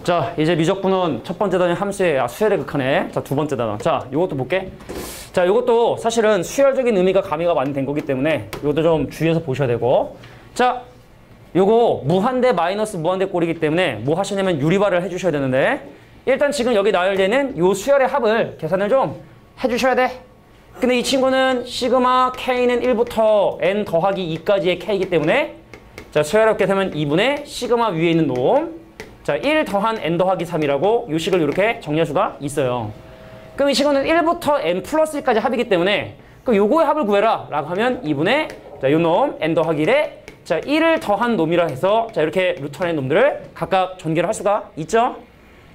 자, 이제 미적분은 첫 번째 단위 함수의 수열에 극하네. 자, 두 번째 단원. 자, 요것도 볼게. 자, 요것도 사실은 수열적인 의미가 가미가 많이 된 거기 때문에 요것도 좀 주의해서 보셔야 되고. 자, 요거 무한대 마이너스 무한대 꼴이기 때문에 뭐 하시냐면 유리화를 해주셔야 되는데, 일단 지금 여기 나열되는 요 수열의 합을 계산을 좀 해주셔야 돼. 근데 이 친구는 시그마 K는 1부터 N 더하기 2까지의 K이기 때문에, 자, 수열합 계산하면 2분의 시그마 위에 있는 놈, 자, 1 더한 N 더하기 3이라고 요 식을 이렇게 정리할 수가 있어요. 그럼 이 친구는 1부터 N 플러스 1까지 합이기 때문에, 그럼 요거의 합을 구해라 라고 하면 2분의, 자, 요 놈 N 더하기 1에, 자, 1을 더한 놈이라 해서, 자, 이렇게 루트 안의 놈들을 각각 전개를 할 수가 있죠.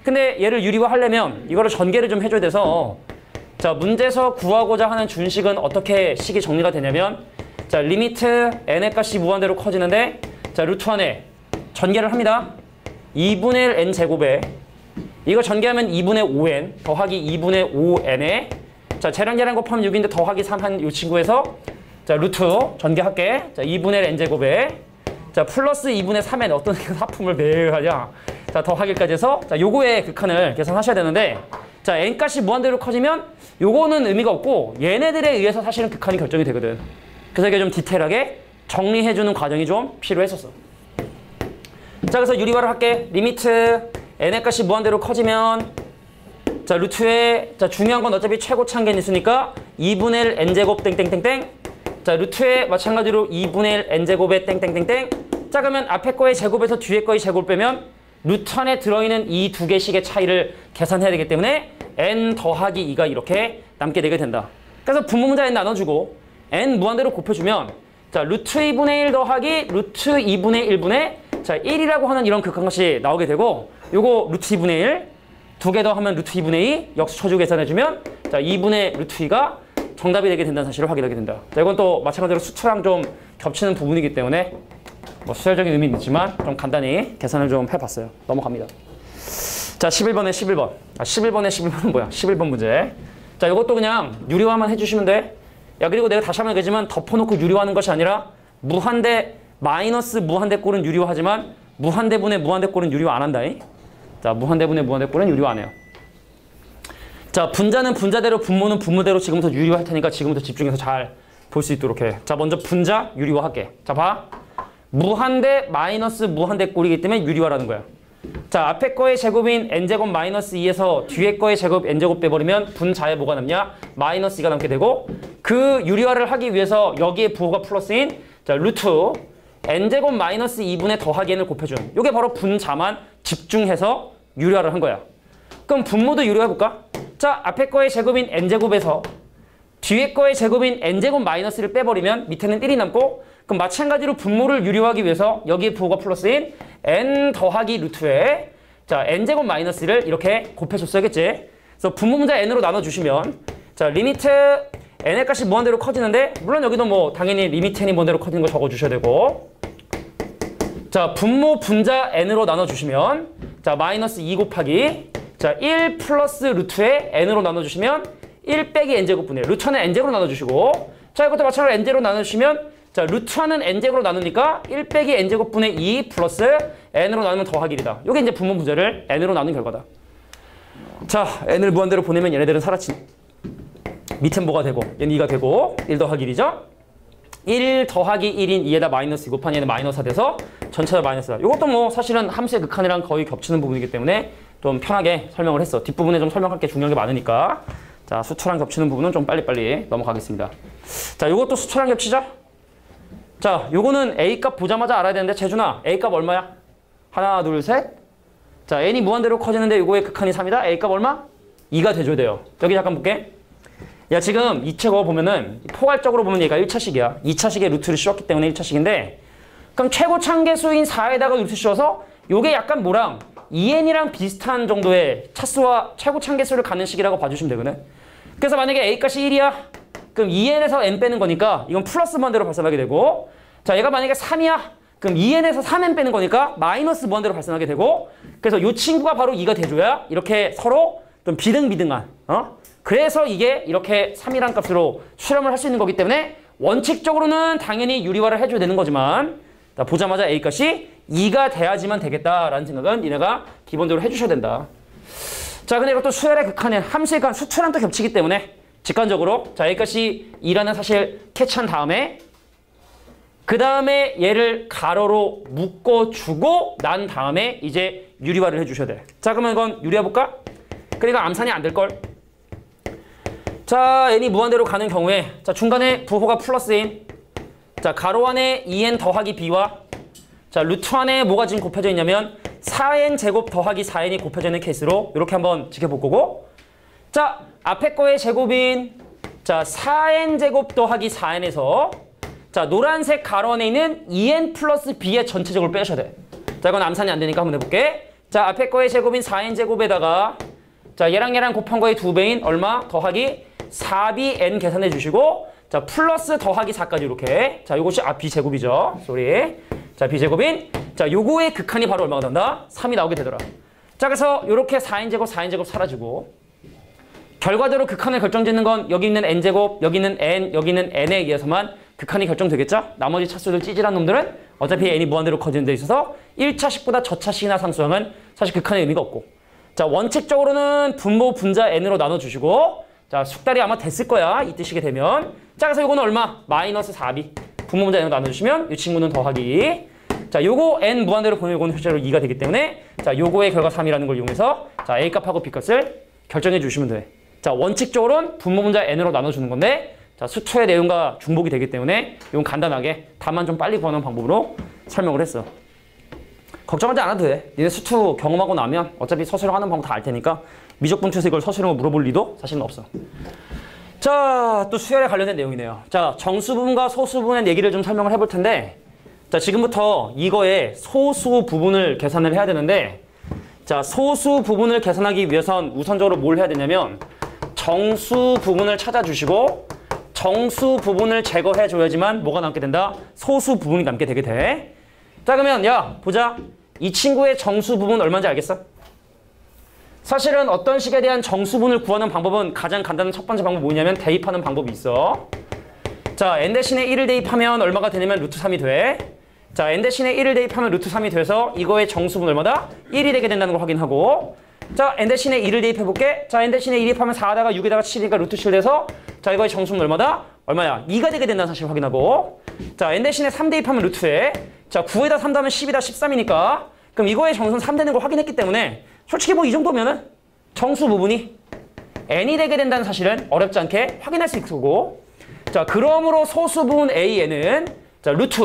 근데 얘를 유리화 하려면 이거를 전개를 좀 해줘야 돼서, 자, 문제에서 구하고자 하는 준식은 어떻게 식이 정리가 되냐면, 자, 리미트 n의 값이 무한대로 커지는데, 자, 루트 안에 전개를 합니다. 2분의 1 n 제곱에, 이거 전개하면 2분의 5n 더하기 2분의 5n에, 자, 재량계량 곱하면 6인데 더하기 3 한 이 친구에서, 자, 루트 전개할게. 자, 2분의 1 n 제곱에, 자, 플러스 2분의 3n, 어떤 하품을 매일 하냐. 자, 더하기까지 해서, 자, 요거의 극한을 계산하셔야 되는데, 자, n값이 무한대로 커지면 요거는 의미가 없고 얘네들에 의해서 사실은 극한이 결정이 되거든. 그래서 이게 좀 디테일하게 정리해주는 과정이 좀 필요했었어. 자, 그래서 유리화를 할게. 리미트 n의 값이 무한대로 커지면, 자, 루트에, 자, 중요한 건 어차피 최고치 한계는 있으니까 2분의 1 n제곱 땡땡땡땡, 자, 루트에 마찬가지로 2분의 1 n제곱에 땡땡땡땡. 자, 그러면 앞에 거의 제곱에서 뒤에 거의 제곱 빼면 루트 안에 들어있는 이 두 개씩의 차이를 계산해야 되기 때문에 n 더하기 2가 이렇게 남게 되게 된다. 그래서 분모문자 n 나눠주고 n 무한대로 곱해주면, 자, 루트 2분의 1 더하기 루트 2분의 1분의, 자, 1이라고 하는 이런 극한값이 나오게 되고, 요거 루트 2분의 1, 두 개 더 하면 루트 2분의 2, 역수 쳐주고 계산해주면, 자, 2분의 루트 2가 정답이 되게 된다는 사실을 확인하게 된다. 자, 이건 또 마찬가지로 수투랑 좀 겹치는 부분이기 때문에 뭐 수열적인 의미는 있지만 좀 간단히 계산을 좀 해봤어요. 넘어갑니다. 자, 11번에 11번. 11번에 11번은 뭐야? 11번 문제. 자, 이것도 그냥 유리화만 해주시면 돼. 야, 그리고 내가 다시 한번 얘기하지만 덮어놓고 유리화하는 것이 아니라 무한대 마이너스 무한대 꼴은 유리화하지만 무한대분의 무한대 꼴은 유리화 안 한다. 자, 무한대분의 무한대 꼴은 유리화 안 해요. 자, 분자는 분자대로 분모는 분모대로 지금부터 유리화할 테니까 지금부터 집중해서 잘 볼 수 있도록 해. 자, 먼저 분자 유리화할게. 자, 봐. 무한대 마이너스 무한대 꼴이기 때문에 유리화라는 거야. 자, 앞에 거의 제곱인 n제곱 마이너스 2에서 뒤에 거의 제곱 n제곱 빼버리면 분자에 뭐가 남냐? 마이너스 2가 남게 되고, 그 유리화를 하기 위해서 여기에 부호가 플러스인, 자, 루트 n제곱 마이너스 2분의 더하기 n을 곱해준, 요게 바로 분자만 집중해서 유리화를 한 거야. 그럼 분모도 유리화해볼까? 자, 앞에 거의 제곱인 n제곱에서 뒤에 거의 제곱인 n제곱 마이너스를 빼버리면 밑에는 1이 남고, 그럼 마찬가지로 분모를 유리화하기 위해서 여기에 부호가 플러스인 n 더하기 루트에, 자, n제곱 마이너스를 이렇게 곱해줬어야겠지. 그래서 분모 문자 n으로 나눠주시면, 자, 리미트 n의 값이 무한대로 커지는데, 물론 여기도 뭐 당연히 리미트 n이 무한대로 커지는 거 적어주셔야 되고, 자, 분모 분자 n으로 나눠주시면, 자, 마이너스 2 곱하기, 자, 1 플러스 루트에 n으로 나눠주시면 1 빼기 n제곱분의, 루트는 n제곱으로 나눠주시고, 자, 이것도 마찬가지로 n제곱으로 나눠주시면, 자, 루트는 n제곱으로 나누니까 1 빼기 n제곱분의 2 플러스 n으로 나누면 더하기 1이다. 이게 이제 분모 문제를 n으로 나눈 결과다. 자, n을 무한대로 보내면 얘네들은 사라진, 밑은 뭐가 되고 얘는 2가 되고 1 더하기 1이죠. 1 더하기 1인 2에다 마이너스 2 곱하니 얘는 마이너스가 돼서 전체가 마이너스다. 이것도 뭐 사실은 함수의 극한이랑 거의 겹치는 부분이기 때문에 좀 편하게 설명을 했어. 뒷부분에 좀 설명할 게 중요한 게 많으니까. 자, 수초랑 겹치는 부분은 좀 빨리빨리 넘어가겠습니다. 자, 이것도 수초랑 겹치죠? 자, 요거는 A값 보자마자 알아야 되는데, 재준아, A값 얼마야? 하나, 둘, 셋. 자, n이 무한대로 커지는데 요거의 극한이 3이다. A값 얼마? 2가 돼줘야 돼요. 여기 잠깐 볼게. 야, 지금 이 책 보면은 포괄적으로 보면 얘가 1차식이야. 2차식에 루트를 씌웠기 때문에 1차식인데, 그럼 최고 참계수인 4에다가 루트 씌워서 요게 약간 뭐랑 2n이랑 비슷한 정도의 차수와 최고 참계수를 갖는 식이라고 봐주시면 되거든. 그래서 만약에 A값이 1이야. 그럼 2n에서 n 빼는 거니까 이건 플러스 무한대로 발산하게 되고, 자, 얘가 만약에 3이야. 그럼 2n에서 3n 빼는 거니까 마이너스 무한대로 발산하게 되고, 그래서 이 친구가 바로 2가 돼줘야 이렇게 서로 좀 비등비등한, 그래서 이게 이렇게 3이란 값으로 수렴을 할 수 있는 거기 때문에 원칙적으로는 당연히 유리화를 해줘야 되는 거지만, 자, 보자마자 A 값이 2가 돼야지만 되겠다라는 생각은 니네가 기본적으로 해주셔야 된다. 자, 근데 이것도 수열의 극한은 함수의 극한 수투랑 또 겹치기 때문에 직관적으로 자, A 값이 2라는 사실 캐치한 다음에 그 다음에 얘를 가로로 묶어주고 난 다음에 이제 유리화를 해주셔야 돼. 자, 그러면 이건 유리화볼까? 그러니까 암산이 안 될걸. 자, n이 무한대로 가는 경우에 자, 중간에 부호가 플러스인 자, 가로 안에 2n 더하기 b와 자, 루트 안에 뭐가 지금 곱해져 있냐면 4n 제곱 더하기 4n이 곱해져 있는 케이스로 이렇게 한번 지켜볼 거고 자, 앞에 거의 제곱인 자, 4n 제곱 더하기 4n에서 자, 노란색 가로 안에 있는 2n 플러스 b의 전체적으로 빼셔야 돼. 자, 이건 암산이 안 되니까 한번 해볼게. 자, 앞에 거의 제곱인 4n 제곱에다가 자, 얘랑 곱한 거의 2배인 얼마? 더하기 4bn 계산해 주시고 자, 플러스 더하기 4까지 이렇게. 자, 요것이 b제곱이죠. 쏘리. 자, b제곱인 자, 요거의 극한이 바로 얼마가 된다? 3이 나오게 되더라. 자, 그래서 요렇게 4n제곱, 4n제곱 사라지고 결과적으로 극한을 결정짓는 건 여기 있는 n제곱, 여기 있는 n, 여기 있는 n에 의해서만 극한이 결정되겠죠? 나머지 차수들 찌질한 놈들은 어차피 n이 무한대로 커지는 데 있어서 1차식보다 저차식이나 상수항은 사실 극한의 의미가 없고 자, 원칙적으로는 분모 분자 n으로 나눠주시고 자, 숙달이 아마 됐을 거야. 이 뜻이게 되면 자, 그래서 이거는 얼마? 마이너스 4b 분모 분자 n으로 나눠주시면 이 친구는 더하기 자, 요거 n 무한대로 보내면 이거는 실제로 2가 되기 때문에 자, 요거의 결과 3이라는 걸 이용해서 자, a 값하고 b 값을 결정해 주시면 돼. 자, 원칙적으로는 분모 분자 n으로 나눠주는 건데 자, 수투의 내용과 중복이 되기 때문에 이건 간단하게 답만 좀 빨리 구하는 방법으로 설명을 했어. 걱정하지 않아도 돼. 니네 수투 경험하고 나면 어차피 서술형 하는 방법 다 알 테니까 미적분투에서 이걸 서술형으로 물어볼 리도 사실은 없어. 자, 또 수열에 관련된 내용이네요. 자, 정수 부분과 소수 부분의 얘기를 좀 설명을 해볼 텐데 자, 지금부터 이거의 소수 부분을 계산을 해야 되는데 자, 소수 부분을 계산하기 위해선 우선적으로 뭘 해야 되냐면 정수 부분을 찾아주시고 정수 부분을 제거해줘야지만 뭐가 남게 된다? 소수 부분이 남게 되게 돼. 자, 그러면 야, 보자. 이 친구의 정수 부분 얼마인지 알겠어? 사실은 어떤 식에 대한 정수분을 구하는 방법은 가장 간단한 첫 번째 방법이 뭐냐면 대입하는 방법이 있어. 자, n 대신에 1을 대입하면 얼마가 되냐면 루트 3이 돼. 자, n 대신에 1을 대입하면 루트 3이 돼서 이거의 정수분 얼마다? 1이 되게 된다는 걸 확인하고 자, n 대신에 2를 대입해볼게. 자, n 대신에 2 대입하면 4다가 6에다가 7이니까 루트 7 돼서 자, 이거의 정수분 얼마다? 얼마야? 2가 되게 된다는 사실 확인하고 자, n 대신에 3 대입하면 루트에 자, 9에다 3 더하면 10이다 13이니까 그럼 이거의 정수는 3 되는 걸 확인했기 때문에 솔직히 뭐 이 정도면은 정수 부분이 n이 되게 된다는 사실은 어렵지 않게 확인할 수 있을 거고 자, 그러므로 소수 부분 an은 자, 루트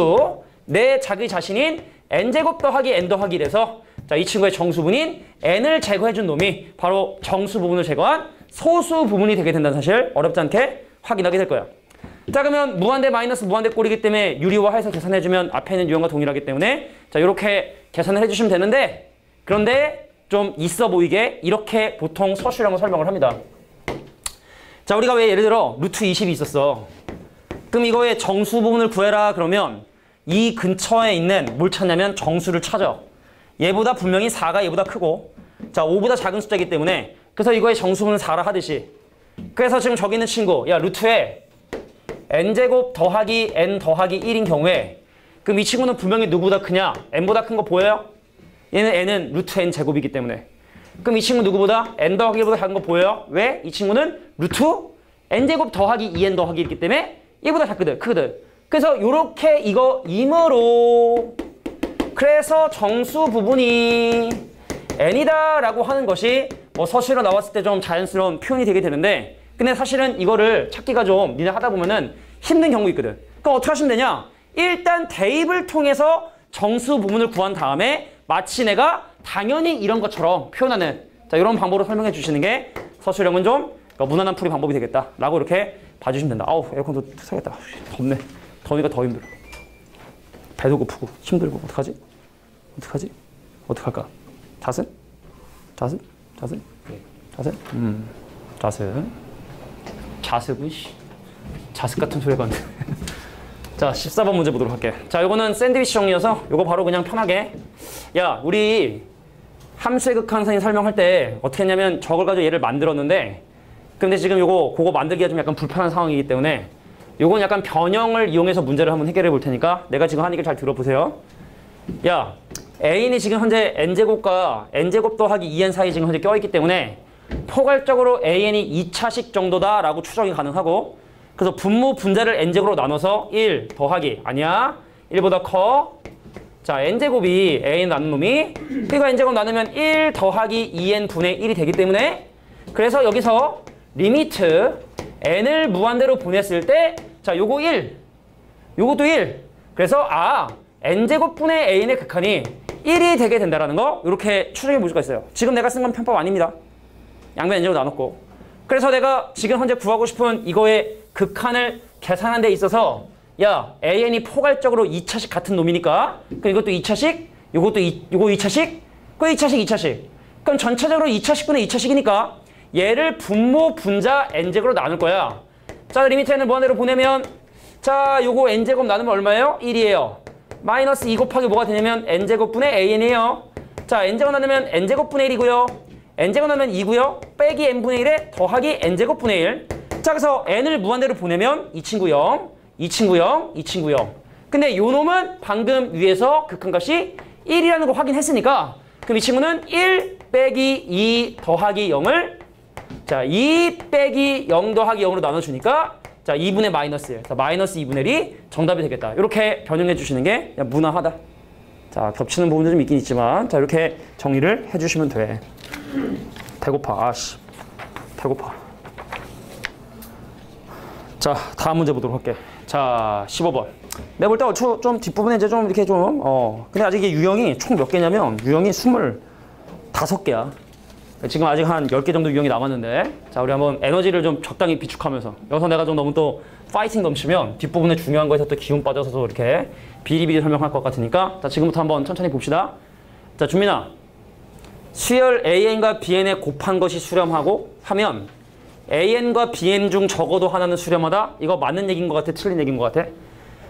내 자기 자신인 n제곱 더하기 n 더하기 1에서 자, 이 친구의 정수분인 n을 제거해준 놈이 바로 정수 부분을 제거한 소수 부분이 되게 된다는 사실 어렵지 않게 확인하게 될 거야. 자, 그러면 무한대 마이너스 무한대 꼴이기 때문에 유리화해서 계산해주면 앞에 있는 유형과 동일하기 때문에 자, 이렇게 계산을 해주시면 되는데 그런데 좀 있어 보이게 이렇게 보통 서술형을 설명을 합니다. 자, 우리가 왜 예를 들어 루트 20이 있었어. 그럼 이거의 정수 부분을 구해라 그러면 이 근처에 있는 뭘 찾냐면 정수를 찾아. 얘보다 분명히 4가 얘보다 크고 자, 5보다 작은 숫자이기 때문에 그래서 이거의 정수분을 4라 하듯이 그래서 지금 저기 있는 친구 야, 루트에 n제곱 더하기 n 더하기 1인 경우에 그럼 이 친구는 분명히 누구보다 크냐? n보다 큰 거 보여요? 얘는 n은 루트 n 제곱이기 때문에 그럼 이 친구 누구보다 n 더하기 1보다 작은 거 보여요? 왜? 이 친구는 루트 n제곱 더하기 2n 더하기 1이기 때문에 얘보다 작거든, 크거든. 그래서 요렇게 이거 임으로 그래서 정수 부분이 n이다 라고 하는 것이 뭐 서술로 나왔을 때 좀 자연스러운 표현이 되게 되는데 근데 사실은 이거를 찾기가 좀 니네 하다 보면은 힘든 경우 있거든. 그럼 어떻게 하시면 되냐? 일단 대입을 통해서 정수 부분을 구한 다음에 마치 내가 당연히 이런 것처럼 표현하는 자, 이런 방법으로 설명해 주시는 게 서술형은 좀 무난한 풀이 방법이 되겠다 라고 이렇게 봐주시면 된다. 아우, 에어컨도 트야겠다. 덥네. 더우니까 더 힘들어. 배도 고프고 힘들고 어떡하지? 어떡하지? 어떡할까? 자습? 자습? 자습? 자습? 자습. 자습은 자습 같은 소리가 나네. 자, 14번 문제 보도록 할게. 자, 요거는 샌드위치 정리여서 요거 바로 그냥 편하게 야, 우리 함수의 극한 선생님 설명할 때 어떻게 했냐면 저걸 가지고 얘를 만들었는데 근데 지금 요거 그거 만들기가 좀 약간 불편한 상황이기 때문에 요건 약간 변형을 이용해서 문제를 한번 해결해 볼 테니까 내가 지금 하는 얘기를 잘 들어보세요. 야, a는 지금 현재 n제곱과 n제곱 더하기 2n 사이에 지금 현재 껴있기 때문에 포괄적으로 an이 2차식 정도다라고 추정이 가능하고, 그래서 분모 분자를 n제곱으로 나눠서 1 더하기 아니야 1보다 커. 자, n제곱이 an 나눈 놈이 그러니까 n제곱 나누면 1 더하기 2n 분의 1이 되기 때문에, 그래서 여기서 리미트 n을 무한대로 보냈을 때 자, 요거 1 요것도 1, 그래서 n제곱분의 a의 극한이 1이 되게 된다라는 거 이렇게 추정해 볼 수가 있어요. 지금 내가 쓴 건 편법 아닙니다. 양변 n제곱 나눴고, 그래서 내가 지금 현재 구하고 싶은 이거의 극한을 계산하는 데 있어서 야, an이 포괄적으로 2차식 같은 놈이니까 그럼 이것도 2차식, 요거 2차식, 그 2차식, 2차식. 그럼 전체적으로 2차식분의 2차식이니까 얘를 분모 분자 n제곱으로 나눌 거야. 자, 리미트 n을 무한대로 보내면 자, 요거 n제곱 나누면 얼마예요? 1이에요. 마이너스 2 곱하기 뭐가 되냐면 n제곱분의 an이에요. 자, n제곱 나누면 n제곱분의 1이고요. n제곱 나누면 2고요. 빼기 n분의 1에 더하기 n제곱분의 1. 자, 그래서 n을 무한대로 보내면 이 친구 0, 이 친구 0, 이 친구 0. 근데 요 놈은 방금 위에서 극한값이 1이라는 거 확인했으니까 그럼 이 친구는 1 빼기 2 더하기 0을 자, 2 빼기 0 더하기 0으로 나눠주니까 자, 2분의 마이너스 1. 자, 마이너스 2분의 1이 정답이 되겠다. 이렇게 변형해 주시는 게 그냥 무난하다. 자, 겹치는 부분도 좀 있긴 있지만 자, 이렇게 정리를 해주시면 돼. 배고파. 아씨. 배고파. 자, 다음 문제 보도록 할게. 자, 15번. 내가 볼 때 좀 뒷부분에 이제 좀 이렇게 좀 근데 아직 이게 유형이 총 몇 개냐면 유형이 25개야. 지금 아직 한 10개 정도 유형이 남았는데 자, 우리 한번 에너지를 좀 적당히 비축하면서 여기서 내가 좀 너무 또 파이팅 넘치면 뒷부분에 중요한 거에서 또 기운 빠져서 이렇게 비리비리 설명할 것 같으니까 자, 지금부터 한번 천천히 봅시다. 자, 준민아. 수열 AN과 BN에 곱한 것이 수렴하고 하면 AN과 BN 중 적어도 하나는 수렴하다. 이거 맞는 얘기인 것 같아? 틀린 얘기인 것 같아?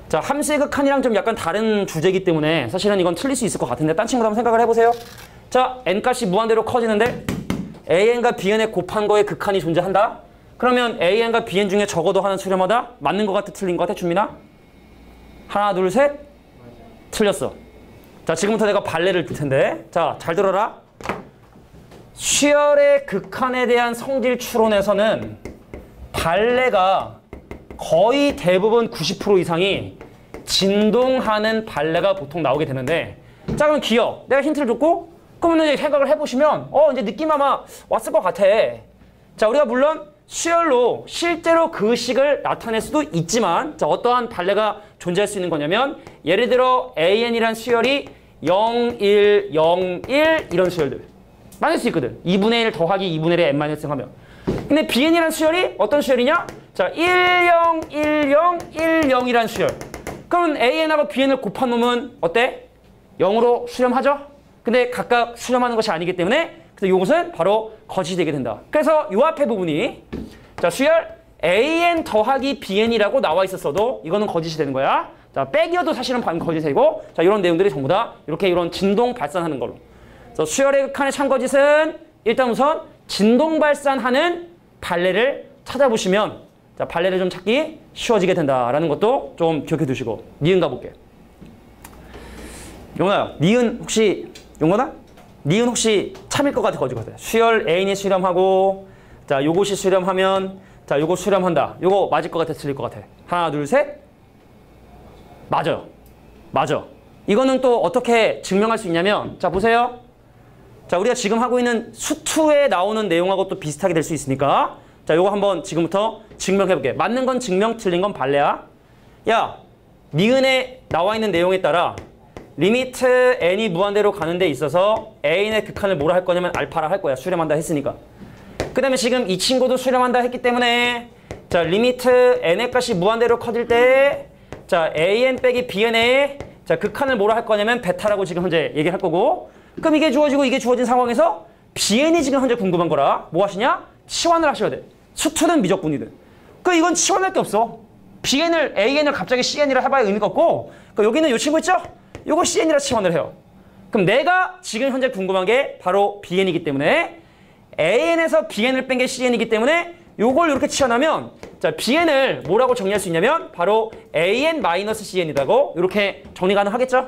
자, 함수의 극한이랑 좀 약간 다른 주제이기 때문에 사실은 이건 틀릴 수 있을 것 같은데 딴 친구도 한번 생각을 해보세요. 자, n값이 무한대로 커지는데 AN과 BN에 곱한 거에 극한이 존재한다? 그러면 AN과 BN 중에 적어도 하나는 수렴하다? 맞는 것 같아? 틀린 것 같아? 준민아? 하나, 둘, 셋? 틀렸어. 자, 지금부터 내가 발레를 줄 텐데 자, 잘 들어라. 수열의 극한에 대한 성질 추론에서는 발레가 거의 대부분 90% 이상이 진동하는 발레가 보통 나오게 되는데 자, 그럼 기억. 내가 힌트를 줬고 그러면 이제 생각을 해보시면 이제 느낌 아마 왔을 것 같아. 자, 우리가 물론 수열로 실제로 그 식을 나타낼 수도 있지만 자, 어떠한 발레가 존재할 수 있는 거냐면 예를 들어 AN이란 수열이 0, 1, 0, 1 이런 수열들 맞을 수 있거든. 2분의 1 더하기 2분의 1의 n-1 하면. 근데 BN이란 수열이 어떤 수열이냐? 자, 1, 0, 1, 0, 1, 0이란 수열. 그러면 AN하고 BN을 곱한 놈은 어때? 0으로 수렴하죠? 근데 각각 수렴하는 것이 아니기 때문에 그래서 이것은 바로 거짓이 되게 된다. 그래서 이 앞에 부분이 자, 수열 AN 더하기 BN이라고 나와 있었어도 이거는 거짓이 되는 거야. 자, 빼기여도 사실은 방금 거짓이 되고 자, 이런 내용들이 전부 다 이렇게 이런 진동 발산하는 걸로. 그래서 수열의 극한의 참거짓은 일단 우선 진동 발산하는 발레를 찾아보시면 자, 발레를 좀 찾기 쉬워지게 된다라는 것도 좀 기억해 두시고 니은 가볼게. 용나야, 니은 혹시 용건아? 니은 혹시 참일 것 같아, 거짓 같아? 수열 A인이 수렴하고 자, 요것이 수렴하면 자, 요거 수렴한다. 요거 맞을 것 같아, 틀릴 것 같아? 하나, 둘, 셋. 맞아요. 맞아. 이거는 또 어떻게 증명할 수 있냐면 자, 보세요. 자, 우리가 지금 하고 있는 수투에 나오는 내용하고 또 비슷하게 될 수 있으니까 자, 요거 한번 지금부터 증명해볼게. 맞는 건 증명, 틀린 건 발레야. 야, 니은에 나와 있는 내용에 따라 리미트 n이 무한대로 가는 데 있어서 a의 극한을 뭐라 할 거냐면 알파라 할 거야. 수렴한다 했으니까. 그 다음에 지금 이 친구도 수렴한다 했기 때문에 자, 리미트 n의 값이 무한대로 커질 때 자, an 빼기 bn의 자, 극한을 뭐라 할 거냐면 베타라고 지금 현재 얘기할 거고 그럼 이게 주어지고 이게 주어진 상황에서 bn이 지금 현재 궁금한 거라 뭐 하시냐? 치환을 하셔야 돼. 수투든 미적분이든. 그 이건 치환할 게 없어. an을 갑자기 cn이라 해봐야 의미가 없고 그 여기는 요 친구 있죠? 요거 cn이라 치환을 해요. 그럼 내가 지금 현재 궁금한 게 바로 bn이기 때문에 an에서 bn을 뺀 게 cn이기 때문에 요걸 이렇게 치환하면 자, Bn을 뭐라고 정리할 수 있냐면 바로 AN-CN이라고 이렇게 정리 가능하겠죠?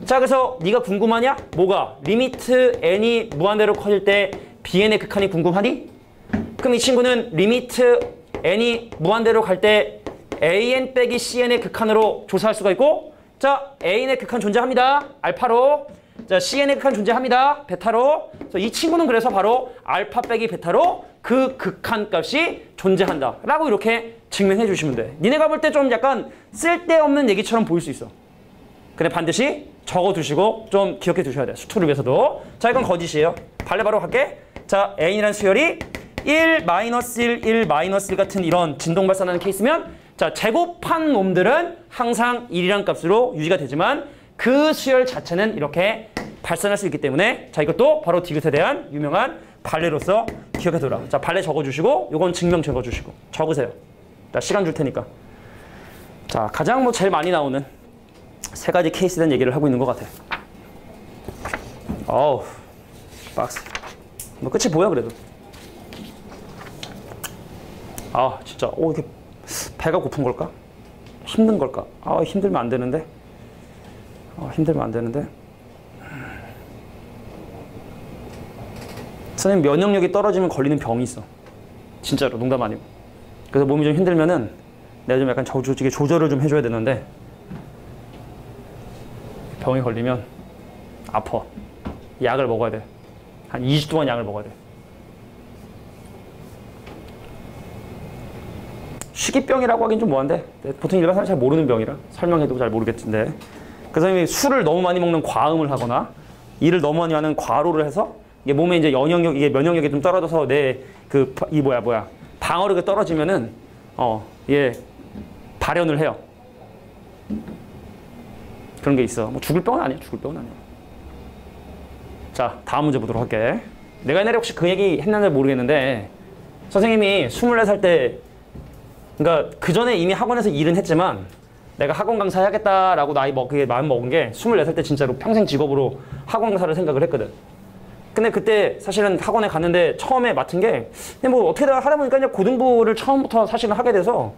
자, 그래서 네가 궁금하냐? 뭐가? 리미트 n이 무한대로 커질 때 Bn의 극한이 궁금하니? 그럼 이 친구는 리미트 n이 무한대로 갈 때 AN 빼기 CN의 극한으로 조사할 수가 있고, 자, A의 극한 존재합니다. 알파로. 자, CN의 극한 존재합니다. 베타로. 이 친구는 그래서 바로 알파 빼기 베타로 그 극한 값이 존재한다 라고 이렇게 증명해 주시면 돼. 니네가 볼 때 좀 약간 쓸데없는 얘기처럼 보일 수 있어. 근데 반드시 적어두시고 좀 기억해 두셔야 돼. 수투를 위해서도. 자, 이건 거짓이에요. 발레 바로 갈게. 자, N이라는 수열이 1, -1, 1, -1 같은 이런 진동 발산하는 케이스면, 자, 제곱한 놈들은 항상 1이란 값으로 유지가 되지만 그 수열 자체는 이렇게 발산할 수 있기 때문에, 자, 이것도 바로 디귿에 대한 유명한 발레로서 기억해두라. 자, 발레 적어주시고 요건 증명 적어주시고 적으세요. 자, 시간 줄 테니까. 자, 가장 뭐 제일 많이 나오는 세 가지 케이스에 대한 얘기를 하고 있는 것 같아. 어우, 박스. 뭐 끝이 보여 그래도. 아, 진짜 이렇게 배가 고픈 걸까? 힘든 걸까? 아, 힘들면 안 되는데. 힘들면 안 되는데. 선생님, 면역력이 떨어지면 걸리는 병이 있어. 진짜로, 농담 아니고. 그래서 몸이 좀 힘들면은 내가 좀 약간 조절을 좀 해줘야 되는데, 병이 걸리면 아파. 약을 먹어야 돼. 한 2주 동안 약을 먹어야 돼. 식이병이라고 하긴 좀 뭐한데, 보통 일반 사람이 잘 모르는 병이라 설명해도 잘 모르겠는데, 그 사람이 술을 너무 많이 먹는 과음을 하거나 일을 너무 많이 하는 과로를 해서 이게 몸에 이제 이게 면역력이 좀 떨어져서 방어력이 떨어지면은 이게 발현을 해요. 그런 게 있어. 뭐 죽을 병은 아니야. 죽을 병은 아니야. 자, 다음 문제 보도록 할게. 내가 옛날에 혹시 그 얘기 했는지 모르겠는데, 선생님이 24살 때, 그러니까 그 전에 이미 학원에서 일은 했지만 내가 학원 강사 해야겠다라고 그게 마음 먹은 게 24살 때 진짜로 평생 직업으로 학원 강사를 생각을 했거든. 근데 그때 사실은 학원에 갔는데 처음에 맡은 게 그냥 뭐 어떻게 하다 보니까 그냥 고등부를 처음부터 사실은 하게 돼서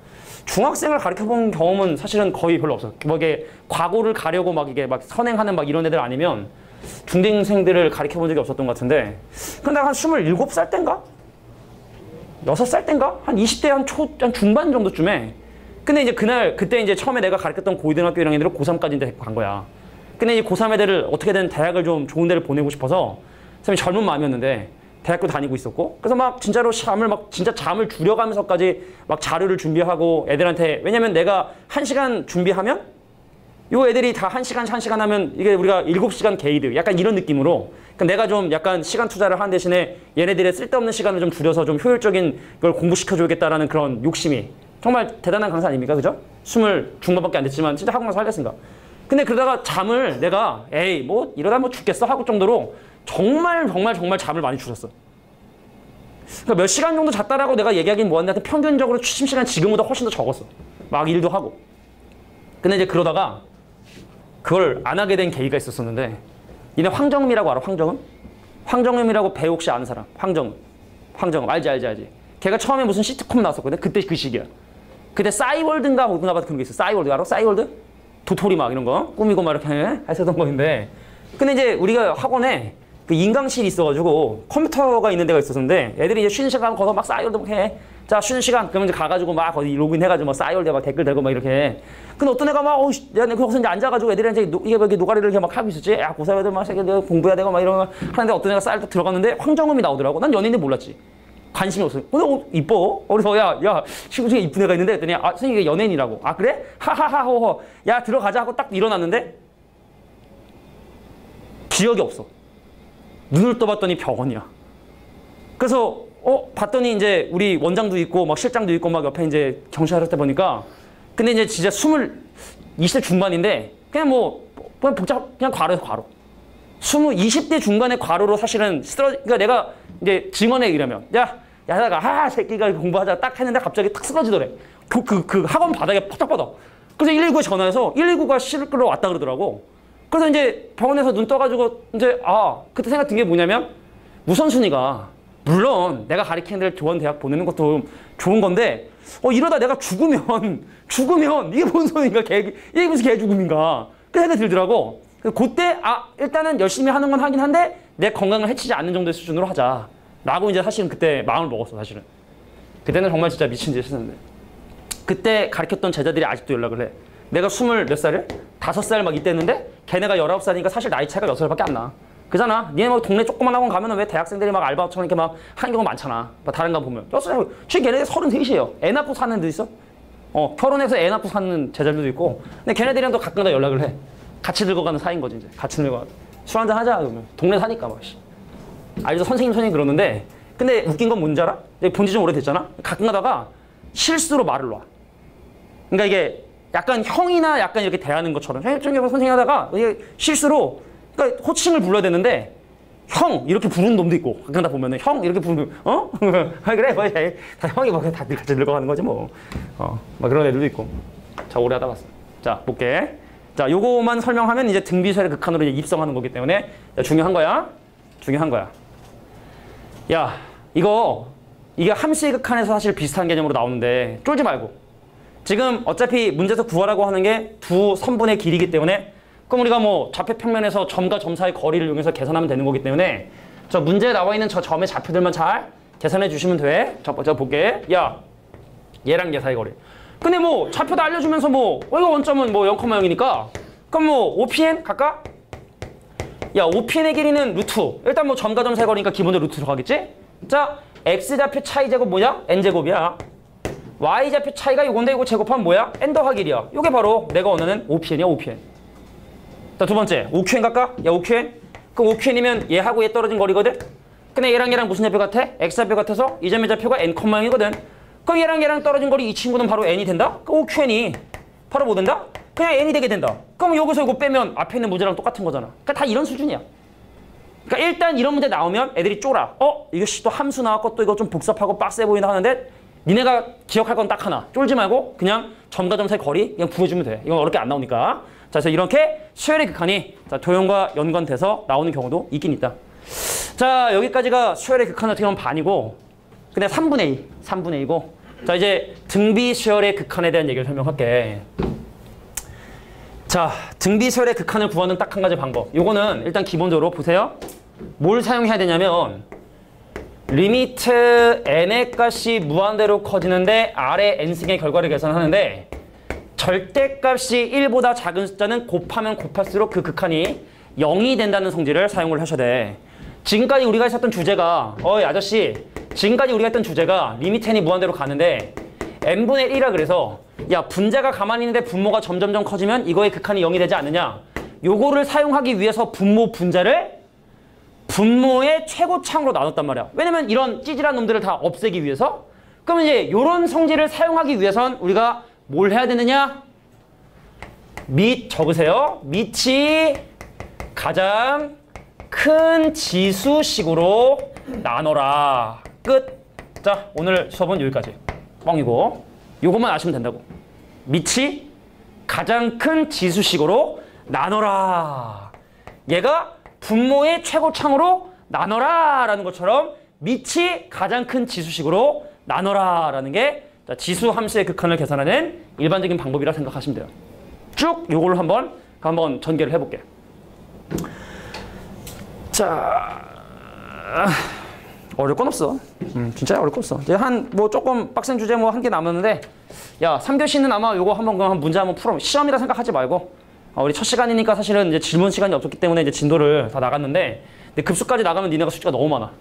중학생을 가르쳐 본 경험은 사실은 거의 별로 없어. 뭐 이게 과고를 가려고 이게 선행하는 이런 애들 아니면 중등생들을 가르쳐 본 적이 없었던 것 같은데, 근데 한 27살 땐가? 6살 땐가? 한 20대 한 중반 정도쯤에, 근데 이제 그때 이제 처음에 내가 가르쳤던 고등학교 1학년들을 고3까지 이제 간 거야. 근데 이제 고3 애들을 어떻게든 대학을 좀 좋은 데를 보내고 싶어서, 선생님이 젊은 마음이었는데 대학교 다니고 있었고, 그래서 진짜로 진짜 잠을 줄여가면서까지 자료를 준비하고 애들한테, 왜냐면 내가 1시간 준비하면 요 애들이 다 1시간 하면 이게 우리가 7시간 게이드 약간 이런 느낌으로, 그러니까 내가 좀 약간 시간 투자를 하는 대신에 얘네들의 쓸데없는 시간을 좀 줄여서 좀 효율적인 걸 공부시켜줘야겠다라는 그런 욕심이, 정말 대단한 강사 아닙니까? 그죠? 20 중반밖에 안 됐지만 진짜 학원 가서 하겠습니다. 근데 그러다가 잠을 내가 이러다 죽겠어 하고 정도로 정말 잠을 많이 줄였어. 그러니까 몇 시간 정도 잤다라고 내가 얘기하긴 뭐한데, 하여튼 평균적으로 취침 시간 지금보다 훨씬 더 적었어. 일도 하고. 근데 이제 그러다가 그걸 안 하게 된 계기가 있었었는데, 니네 황정음이라고 알아? 황정음이라고 배우 혹시 아는 사람? 황정음 알지. 걔가 처음에 무슨 시트콤 나왔었거든. 그때 그 시기야. 그때 싸이월드인가 뭔가 그런 게 있어. 싸이월드 알아? 싸이월드? 도토리 이런 거 꾸미고 이렇게 했었던 거인데, 근데 이제 우리가 학원에 그 인강실이 있어가지고 컴퓨터가 있는 데가 있었는데, 애들이 이제 쉬는 시간 가서 싸이월드 해. 자, 쉬는 시간 그러면 이제 가가지고 거기 로그인 해가지고 싸이월드 댓글 달고 이렇게. 근데 어떤 애가 거기서 이제 앉아가지고 애들한테 이게 노가리를 이렇게 하고 있었지. 야, 고3 애들 공부해야 되고 이런 거 하는데, 어떤 애가 싸이월드 들어갔는데 황정음이 나오더라고. 난 연예인인데 몰랐지. 관심이 없어. 근데 이뻐. 그래서 야 친구 중에 이쁜 애가 있는데, 했더니 선생님 이게 연예인이라고. 아, 그래? 하하하호호. 야, 들어가자 하고 딱 일어났는데 기억이 없어. 눈을 떠봤더니 병원이야. 그래서 봤더니 이제 우리 원장도 있고 실장도 있고 옆에 이제 경찰할 때 보니까, 근데 이제 진짜 20대 중반인데 그냥 그냥 과로. 20대 중반의 과로로 사실은 그러니까 내가 이제 증언에 의하면, 야다가 새끼가 공부하자 딱 했는데 갑자기 탁 쓰러지더래. 그 학원 바닥에 퍼덕퍼덕. 그래서 119에 전화해서 119가 실끌러 왔다 그러더라고. 그래서 이제 병원에서 눈 떠가지고 이제 그때 생각 든 게 뭐냐면, 우선순위가 물론 내가 가르치는 데를 좋은 대학 보내는 것도 좋은 건데 이러다 내가 죽으면 이게 뭔 소리인가? 이게 무슨 개죽음인가? 그 생각이 들더라고. 그때 일단은 열심히 하는 건 하긴 한데 내 건강을 해치지 않는 정도의 수준으로 하자 라고 이제 사실은 그때 마음을 먹었어. 사실은 그때는 정말 진짜 미친 짓 했었는데 그때 가르쳤던 제자들이 아직도 연락을 해. 내가 20 몇 살을? 5살 막 이때였는데 걔네가 19살이니까 사실 나이 차이가 6살밖에 안 나. 그잖아. 니네 막 동네 조그만 학원 가면은 왜 대학생들이 막 알바처럼 이렇게 막 하는 경우가 많잖아. 다른 가 보면. 지금 걔네들 33이에요. 애 낳고 사는 애도 있어. 결혼해서 애 낳고 사는 제자들도 있고. 근데 걔네들이랑 또 가끔 다 연락을 해. 같이 늙어가는 사이인 거지 이제. 같이 늙어가. 술 한잔 하자 그러면. 동네 사니까 막. 알죠? 선생님 그러는데 근데 웃긴 건 뭔지 알아? 본지 좀 오래됐잖아? 가끔 가다가 실수로 말을 놔. 그러니까 이게 약간 형이나 약간 이렇게 대하는 것처럼 선생님 하다가 이게 실수로 그러니까 호칭을 불러야 되는데 형 이렇게 부르는 놈도 있고 가끔 다 보면은 형 이렇게 부르면 그래 뭐 다 형이 뭐 다 같이 늙어가는 거지 뭐 막 그런 애들도 있고. 자 오래 하다 봤어. 자 볼게. 자 요거만 설명하면 이제 등비수열의 극한으로 이제 입성하는 거기 때문에 중요한 거야. 야 이게 함수의 극한에서 사실 비슷한 개념으로 나오는데 쫄지 말고. 지금 어차피 문제에서 구하라고 하는 게 두 선분의 길이기 때문에 그럼 우리가 뭐 좌표 평면에서 점과 점 사이 거리를 이용해서 계산하면 되는 거기 때문에 저 문제에 나와 있는 저 점의 좌표들만 잘 계산해 주시면 돼. 자 볼게. 야 얘랑 얘 사이 거리. 근데 뭐 좌표도 알려주면서 뭐 이거 원점은 뭐 0,0이니까 그럼 뭐 OPN 갈까? 야 OPN의 길이는 루트. 일단 뭐 점과 점 사이 거리니까 기본적으로 루트 들어가겠지? 자 X좌표 차이 제곱 뭐냐? N제곱이야. Y좌표 차이가 요건데 이거 제곱하면 뭐야? N 더하기 1이야. 요게 바로 내가 원하는 OPN이야 OPN. 자, 두 번째, OQN 갈까? 야, OQN? 그럼 OQN이면 얘하고 얘 떨어진 거리거든? 근데 얘랑 무슨 좌표 같아? X좌표 같아서 이 점의 좌표가 N,0이거든? 그럼 얘랑 떨어진 거리 이 친구는 바로 N이 된다? 그 OQN이 바로 뭐 된다? 그냥 N이 되게 된다. 그럼 여기서 이거 빼면 앞에 있는 문제랑 똑같은 거잖아. 그러니까 다 이런 수준이야. 그러니까 일단 이런 문제 나오면 애들이 쫄아. 이거 또 함수 나왔고 또 이거 좀 복잡하고 빡세 보인다 하는데 니네가 기억할 건 딱 하나. 쫄지 말고 그냥 점과 점 사이 거리 그냥 구해주면 돼. 이건 어렵게 안 나오니까. 자, 그래서 이렇게 수열의 극한이 도형과 연관돼서 나오는 경우도 있긴 있다. 자, 여기까지가 수열의 극한 어떻게 보면 반이고 근데 3분의 2고 자, 이제 등비 수열의 극한에 대한 얘기를 설명할게. 자, 등비 수열의 극한을 구하는 딱 한 가지 방법. 요거는 일단 기본적으로 보세요. 뭘 사용해야 되냐면 리미트 n의 값이 무한대로 커지는데 아래 n승의 결과를 계산하는데 절대값이 1보다 작은 숫자는 곱하면 곱할수록 그 극한이 0이 된다는 성질을 사용을 하셔야 돼. 지금까지 우리가 했었던 주제가 아저씨 지금까지 우리가 했던 주제가 리미트 n이 무한대로 가는데 n분의 1이라 그래서 야 분자가 가만히 있는데 분모가 점점점 커지면 이거의 극한이 0이 되지 않느냐. 요거를 사용하기 위해서 분모의 최고차항으로 나눴단 말이야. 왜냐면 이런 찌질한 놈들을 다 없애기 위해서. 그러면 이제 이런 성질을 사용하기 위해선 우리가 뭘 해야 되느냐? 적으세요. 밑이 가장 큰 지수식으로 나눠라. 끝. 자, 오늘 수업은 여기까지. 뻥이고. 요것만 아시면 된다고. 밑이 가장 큰 지수식으로 나눠라. 얘가 분모의 최고차항으로 나눠라 라는 것처럼 밑이 가장 큰 지수식으로 나눠라 라는 게 지수 함수의 극한을 계산하는 일반적인 방법이라 생각하시면 돼요. 쭉 요걸로 한번 전개를 해볼게. 자, 어려울 건 없어. 진짜 어려울 건 없어. 이제 뭐 조금 빡센 주제 뭐 한 개 남았는데, 야 3교시는 아마 요거 한번 문제 한번 풀어. 시험이라 생각하지 말고. 우리 첫 시간이니까 사실은 이제 질문 시간이 없었기 때문에 이제 진도를 다 나갔는데, 근데 급수까지 나가면 니네가 숙제가 너무 많아.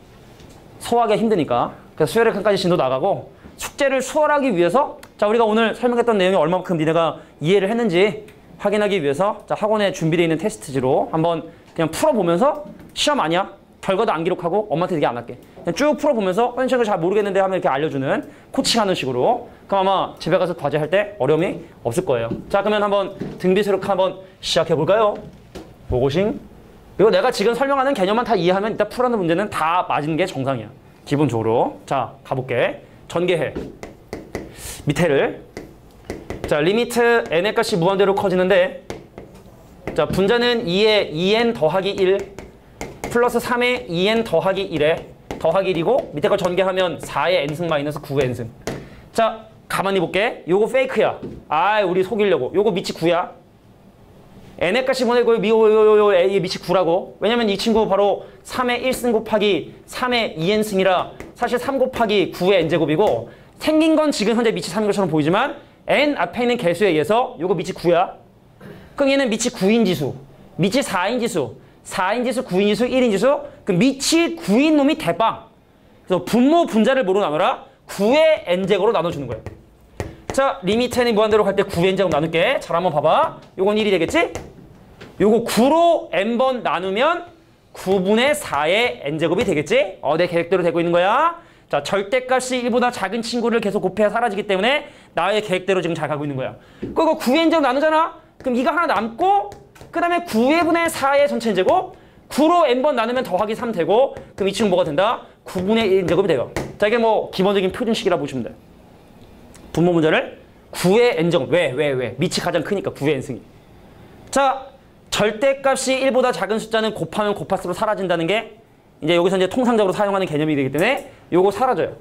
소화하기가 힘드니까. 그래서 수열의 극한까지 진도 나가고. 숙제를 수월하기 위해서 자 우리가 오늘 설명했던 내용이 얼마만큼 니네가 이해를 했는지 확인하기 위해서 자 학원에 준비되어 있는 테스트지로 한번 그냥 풀어보면서 시험 아니야? 결과도 안 기록하고 엄마한테 되게 안 할게. 그냥 쭉 풀어보면서 선생님 잘 모르겠는데 하면 이렇게 알려주는 코칭하는 식으로. 그럼 아마 집에 가서 과제할 때 어려움이 없을 거예요. 자 그러면 한번 등비수열 한번 시작해볼까요? 보고싱. 이거 내가 지금 설명하는 개념만 다 이해하면 이따 풀어는 문제는 다 맞은 게 정상이야. 기본적으로. 자 가볼게. 전개해. 밑에를. 자, 리미트 n의 값이 무한대로 커지는데 자, 분자는 2에 2n 더하기 1 플러스 3에 2n 더하기 1에 더하기 1이고 밑에 거 전개하면 4의 n승 마이너스 9의 n승. 자, 가만히 볼게. 요거 페이크야. 아, 우리 속이려고. 요거 밑이 9야. n의 값이 보내고 요 밑이 9라고. 왜냐면 이 친구 바로 3의 1승 곱하기 3의 2n승이라 사실 3 곱하기 9의 n제곱이고 생긴 건 지금 현재 밑이 3인 것처럼 보이지만 n 앞에 있는 개수에 의해서 요거 밑이 9야. 그럼 얘는 밑이 9인 지수, 밑이 4인 지수, 4인 지수, 9인 지수, 1인 지수. 그 밑이 9인 놈이 대빵. 그래서 분모 분자를 뭐로 나눠라? 9의 n제곱으로 나눠주는 거예요. 자, 리미트 n이 무한대로 갈 때 9의 n제곱 나눌게. 잘 한번 봐봐. 요건 1이 되겠지? 요거 9로 n번 나누면 9분의 4의 n제곱이 되겠지? 내 계획대로 되고 있는 거야. 자, 절대값이 1보다 작은 친구를 계속 곱해야 사라지기 때문에 나의 계획대로 지금 잘 가고 있는 거야. 그리고 9의 n제곱 나누잖아? 그럼 이거 하나 남고 그 다음에 9의 분의 4의 전체 n제곱 9로 n번 나누면 더하기 3 되고 그럼 이 친구 뭐가 된다? 9분의 1제곱이 돼요. 자, 이게 뭐 기본적인 표준식이라 보시면 돼. 분모 문제를 9의 n제곱. 왜? 밑이 가장 크니까 9의 n승이. 자, 절대값이 1보다 작은 숫자는 곱하면 곱할수록 사라진다는 게 이제 여기서 이제 통상적으로 사용하는 개념이 되기 때문에 요거 사라져요.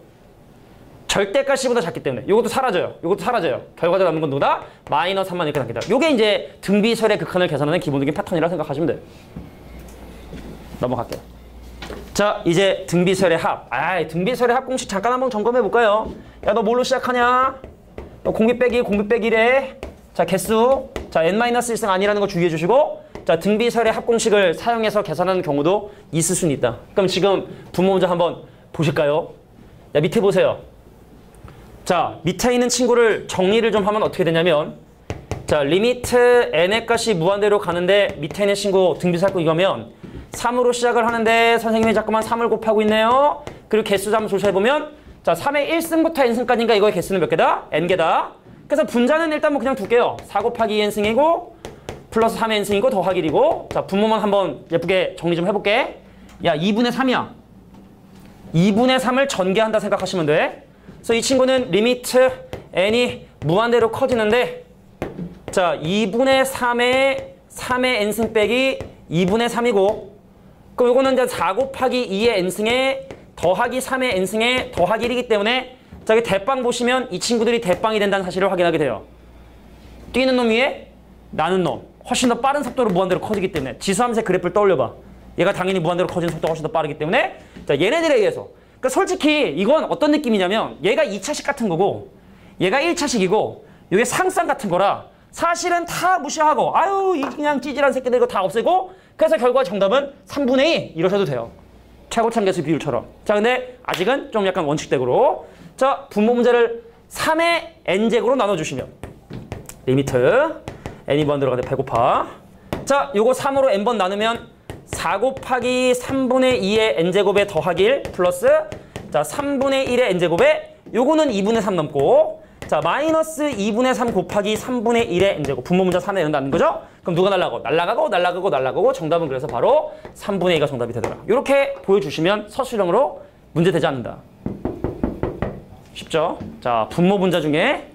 절대값이 10보다 작기 때문에 요것도 사라져요. 요것도 사라져요. 결과적으로 남는 건 누구다? 마이너스 3만 이렇게 남긴다. 요게 이제 등비설의 극한을 계산하는 기본적인 패턴이라고 생각하시면 돼요. 넘어갈게요. 자, 이제 등비설의 합. 등비설의 합 공식 잠깐 한번 점검해 볼까요? 야, 너 뭘로 시작하냐? 너 공비 빼기 1래. 자, 개수. 자, n-1승 아니라는 거 주의해 주시고 자, 등비설의 합 공식을 사용해서 계산하는 경우도 있을 수는 있다. 그럼 지금 분모 문제 한번 보실까요? 야, 밑에 보세요. 자, 밑에 있는 친구를 정리를 좀 하면 어떻게 되냐면 자, 리미트 n의 값이 무한대로 가는데 밑에 있는 친구 등비설 합 이거면 3으로 시작을 하는데 선생님이 자꾸만 3을 곱하고 있네요. 그리고 개수 한번 조사해보면 자, 3의 1승부터 n승까지인가 이거의 개수는 몇 개다? n개다. 그래서 분자는 일단 뭐 그냥 둘게요. 4 곱하기 2n승이고 플러스 3의 n승이고 더하기 1이고 자, 분모만 한번 예쁘게 정리 좀 해볼게. 야, 2분의 3이야. 2분의 3을 전개한다 생각하시면 돼. 그래서 이 친구는 리미트 n이 무한대로 커지는데 자, 2분의 3의 n승 빼기 2분의 3이고 그럼 이거는 이제 4 곱하기 2의 n승에 더하기 3의 n승에 더하기 1이기 때문에 자, 여기 대빵 보시면 이 친구들이 대빵이 된다는 사실을 확인하게 돼요. 뛰는 놈 위에 나는 놈. 훨씬 더 빠른 속도로 무한대로 커지기 때문에 지수함수의 그래프를 떠올려봐. 얘가 당연히 무한대로 커지는 속도가 훨씬 더 빠르기 때문에 자, 얘네들에 의해서 그러니까 솔직히 이건 어떤 느낌이냐면 얘가 2차식 같은 거고 얘가 1차식이고 이게 상쌍 같은 거라 사실은 다 무시하고 아유 이 그냥 찌질한 새끼들 이거 다 없애고 그래서 결과 정답은 3분의 2 이러셔도 돼요. 최고참계수 비율처럼. 자, 근데 아직은 좀 약간 원칙대로 자, 분모 문제를 3의 n제곱으로 나눠주시면 리미트 n이 번 들어가는데 배고파. 자, 요거 3으로 n번 나누면 4 곱하기 3분의 2의 n제곱에 더하기 1 플러스 자, 3분의 1의 n제곱에 요거는 2분의 3 넘고 자, 마이너스 2분의 3 곱하기 3분의 1의 n제곱. 분모 문제 3에 넣는다는 거죠? 그럼 누가 날라가고 정답은 그래서 바로 3분의 2가 정답이 되더라. 이렇게 보여주시면 서술형으로 문제 되지 않는다. 쉽죠? 자, 분모 분자 중에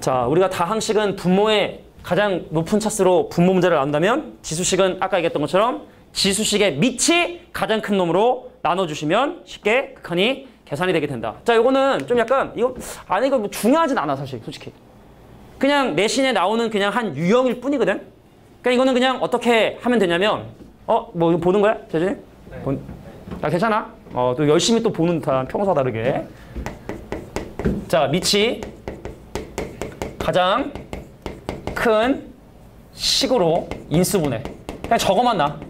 자, 우리가 다항식은 분모의 가장 높은 차수로 분모 문제를 나눈다면 지수식은 아까 얘기했던 것처럼 지수식의 밑이 가장 큰 놈으로 나눠주시면 쉽게 극한이 계산이 되게 된다. 자, 요거는 좀 약간 이거 뭐 중요하진 않아 사실 솔직히. 그냥 내신에 나오는 그냥 한 유형일 뿐이거든. 그러니까 이거는 그냥 어떻게 하면 되냐면 뭐 이거 보는 거야? 재준이? 네. 괜찮아? 또 열심히 또 보는 듯한 평소와 다르게. 자, 밑이 가장 큰 식으로 인수분해. 그냥 저거만 나.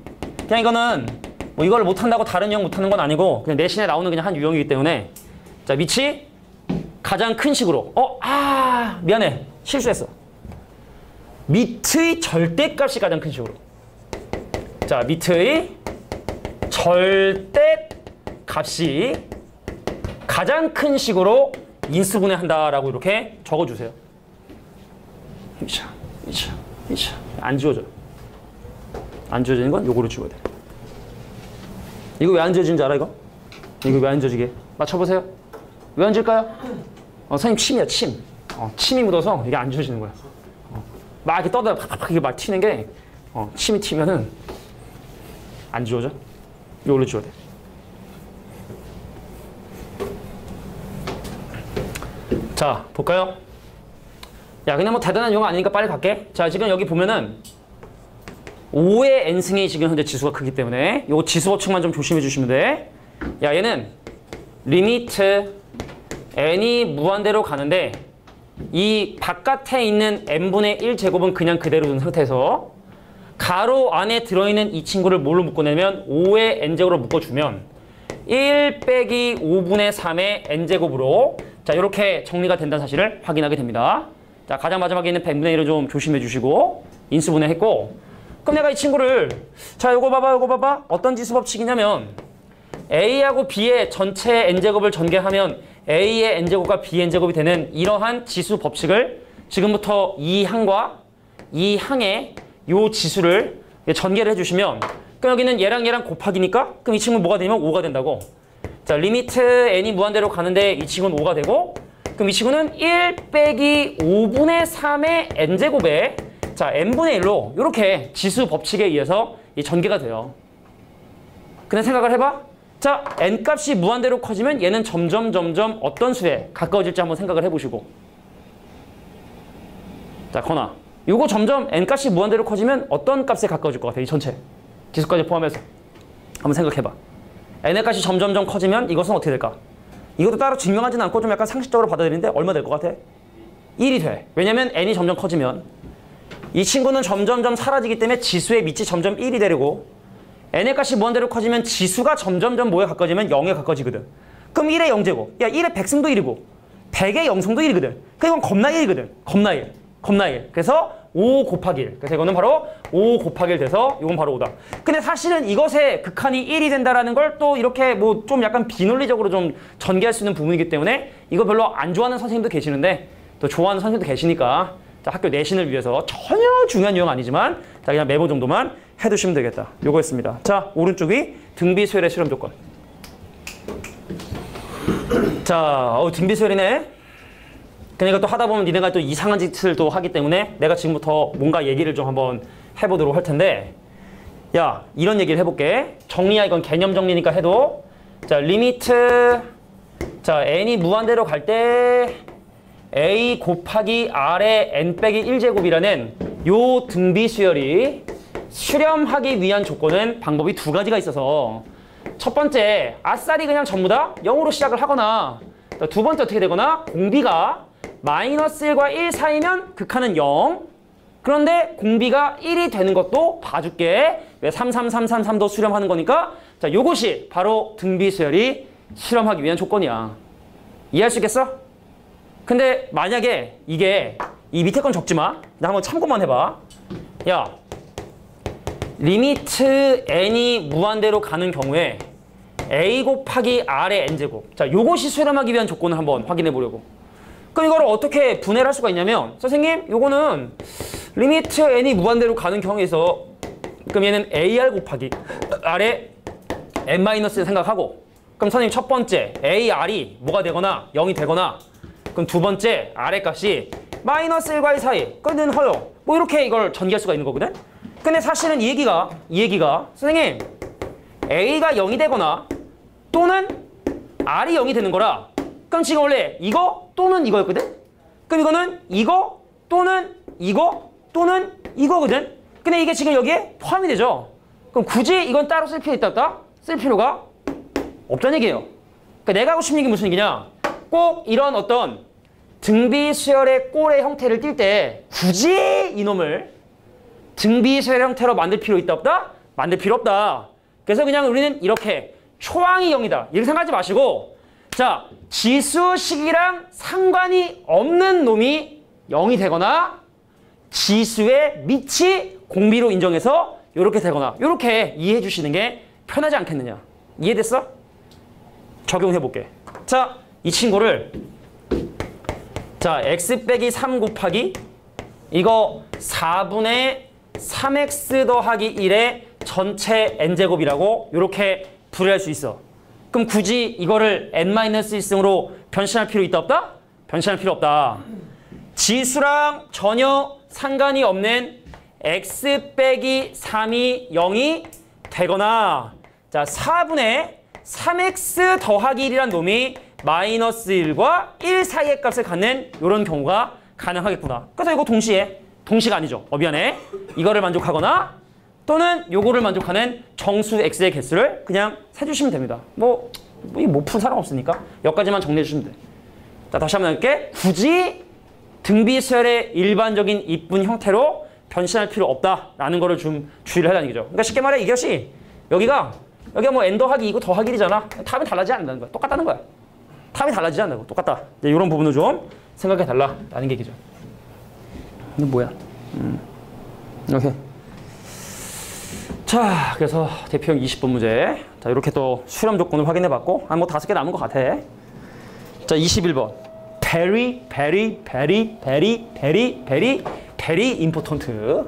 그냥 이거는 뭐 이걸 못한다고 다른 유형 못하는 건 아니고 그냥 내신에 나오는 그냥 한 유형이기 때문에 자, 밑이 가장 큰 식으로 미안해. 실수했어. 밑의 절대값이 가장 큰 식으로. 자, 밑의 절대값이 가장 큰 식으로 인수분해한다라고 이렇게 적어주세요. 안 지워져. 안 지워지는 건 요거로 지워야 돼. 이거 왜 안 지워지는지 알아, 이거? 이거 왜 안 지워지게? 맞춰보세요. 왜 안 지울까요? 선생님 침이야, 침. 침이 묻어서 이게 안 지워지는 거야. 막 이렇게 떠다 팍팍 이게 막 튀는 게 침이 튀면은 안 지워져. 이걸로 지워야 돼. 자, 볼까요? 야, 그냥 뭐 대단한 용어 아니니까 빨리 갈게. 자, 지금 여기 보면은 5의 n승이 지금 현재 지수가 크기 때문에 요 지수 법칙만 좀 조심해 주시면 돼. 야, 얘는 리미트 n이 무한대로 가는데 이 바깥에 있는 n분의 1제곱은 그냥 그대로 둔 상태에서 가로 안에 들어있는 이 친구를 뭘로 묶어내면 5의 n제곱으로 묶어주면 1 빼기 5분의 3의 n제곱으로 자, 이렇게 정리가 된다는 사실을 확인하게 됩니다. 자, 가장 마지막에 있는 n분의 1을 좀 조심해 주시고 인수분해했고, 그럼 내가 이 친구를 자, 요거 봐봐. 어떤 지수 법칙이냐면 A하고 B의 전체 n제곱을 전개하면 A의 n제곱과 B의 n제곱이 되는 이러한 지수 법칙을 지금부터 이 항과 이 항의 요 지수를 전개를 해주시면, 그럼 여기는 얘랑 곱하기니까 그럼 이 친구는 뭐가 되면 5가 된다고. 자, 리미트 n이 무한대로 가는데 이 친구는 5가 되고, 그럼 이 친구는 1 빼기 5분의 3의 n제곱에 자, n분의 1로 이렇게 지수 법칙에 의해서 이 전개가 돼요. 근데 생각을 해봐. 자, n값이 무한대로 커지면 얘는 점점 어떤 수에 가까워질지 한번 생각을 해보시고. 자, 건아. 요거 점점 n값이 무한대로 커지면 어떤 값에 가까워질 것 같아? 이 전체. 지수까지 포함해서. 한번 생각해봐. n의 값이 점점 커지면 이것은 어떻게 될까? 이것도 따로 증명하지는 않고 좀 약간 상식적으로 받아들이는데 얼마 될 것 같아? 1이 돼. 왜냐면 n이 점점 커지면 이 친구는 점점 사라지기 때문에 지수의 밑이 점점 1이 되고, n의 값이 무한대로 커지면 지수가 점점 뭐에 가까워지면 0에 가까워지거든. 그럼 1의 0제곱. 야, 1의 100승도 1이고 100의 0승도 1이거든. 그러니까 이건 겁나 1이거든. 겁나 1. 그래서 5 곱하기 1. 그래서 이거는 바로 5 곱하기 1 돼서 이건 바로 5다. 근데 사실은 이것의 극한이 1이 된다라는 걸 또 이렇게 뭐 좀 약간 비논리적으로 좀 전개할 수 있는 부분이기 때문에 이거 별로 안 좋아하는 선생님도 계시는데 또 좋아하는 선생님도 계시니까 자, 학교 내신을 위해서 전혀 중요한 유형 아니지만 자, 그냥 메모 정도만 해두시면 되겠다. 요거였습니다. 자, 오른쪽이 등비수열의 실험 조건. 자, 등비수열이네. 그러니까 또 하다 보면 니네가 또 이상한 짓을 또 하기 때문에 내가 지금부터 뭔가 얘기를 좀 한번 해보도록 할 텐데, 야, 이런 얘기를 해볼게. 정리야, 이건 개념 정리니까 해도. 자, 리미트 자, n이 무한대로 갈 때 a 곱하기 r의 n 빼기 1제곱이라는 요 등비수열이 수렴하기 위한 조건은 방법이 두 가지가 있어서, 첫 번째, 아싸리 그냥 전부 다 0으로 시작을 하거나, 두 번째 어떻게 되거나 공비가 -1과 1 사이면 극한은 0. 그런데 공비가 1이 되는 것도 봐줄게. 왜 3도 수렴하는 거니까. 자, 요것이 바로 등비수열이 실험하기 위한 조건이야. 이해할 수 있겠어? 근데 만약에 이게 이 밑에 건 적지 마. 나 한번 참고만 해봐. 야, 리미트 n이 무한대로 가는 경우에 a 곱하기 r의 n제곱. 자, 요것이 수렴하기 위한 조건을 한번 확인해 보려고. 그럼 이걸 어떻게 분해를 할 수가 있냐면, 선생님, 요거는 리미트 n이 무한대로 가는 경우에서 그럼 얘는 ar 곱하기 r의 n-를 생각하고, 그럼 선생님 첫 번째 ar이 뭐가 되거나 0이 되거나, 그럼 두 번째 r의 값이 -1과 1 사이, 그건 허용. 뭐 이렇게 이걸 전개할 수가 있는 거거든. 근데 사실은 이 얘기가 선생님 a가 0이 되거나 또는 r이 0이 되는 거라. 그럼 지금 원래 이거 또는 이거였거든? 그럼 이거는 이거 또는 이거 또는 이거거든? 근데 이게 지금 여기에 포함이 되죠? 그럼 굳이 이건 따로 쓸 필요 있다? 쓸 필요가 없다는 얘기예요. 그러니까 내가 하고 싶은 얘기 무슨 얘기냐? 꼭 이런 어떤 등비수열의 꼴의 형태를 띌 때 굳이 이놈을 등비수열 형태로 만들 필요 있다 없다? 만들 필요 없다. 그래서 그냥 우리는 이렇게 초항이 0이다. 이렇게 생각하지 마시고, 자, 지수식이랑 상관이 없는 놈이 0이 되거나 지수의 밑이 공비로 인정해서 이렇게 되거나 이렇게 이해해 주시는 게 편하지 않겠느냐. 이해됐어? 적용해 볼게. 자, 이 친구를 자, x 빼기 3 곱하기 이거 4분의 3x 더하기 1의 전체 n제곱이라고 이렇게 분해할 수 있어. 그럼 굳이 이거를 n-1승으로 변신할 필요 있다 없다? 변신할 필요 없다. 지수랑 전혀 상관이 없는 x 빼기 3이 0이 되거나, 자, 4분의 3x 더하기 1이란 놈이 마이너스 1과 1 사이의 값을 갖는 이런 경우가 가능하겠구나. 그래서 이거 동시가 아니죠. 미안해. 이거를 만족하거나 또는 요거를 만족하는 정수 x의 개수를 그냥 세주시면 됩니다. 뭐 푼 사람 없으니까 여기까지만 정리해 주시면 돼. 자, 다시 한번 할게. 굳이 등비 수열의 일반적인 이쁜 형태로 변신할 필요 없다라는 거를 좀 주의를 하라는 얘기죠. 그러니까 쉽게 말해 이것이 여기가 뭐 n 더하기 2고 더하기 1이잖아. 답이 달라지지 않는다는 거야. 똑같다는 거야. 답이 달라지지 않는다고. 똑같다. 이런 부분을 좀 생각해 달라라는 얘기죠. 이건 뭐야? 오케이. 자, 그래서 대표형 20번 문제. 자, 이렇게 또 수렴 조건을 확인해 봤고, 뭐 5개 남은 것 같아. 자, 21번. very, very, very, very, very, very, very important.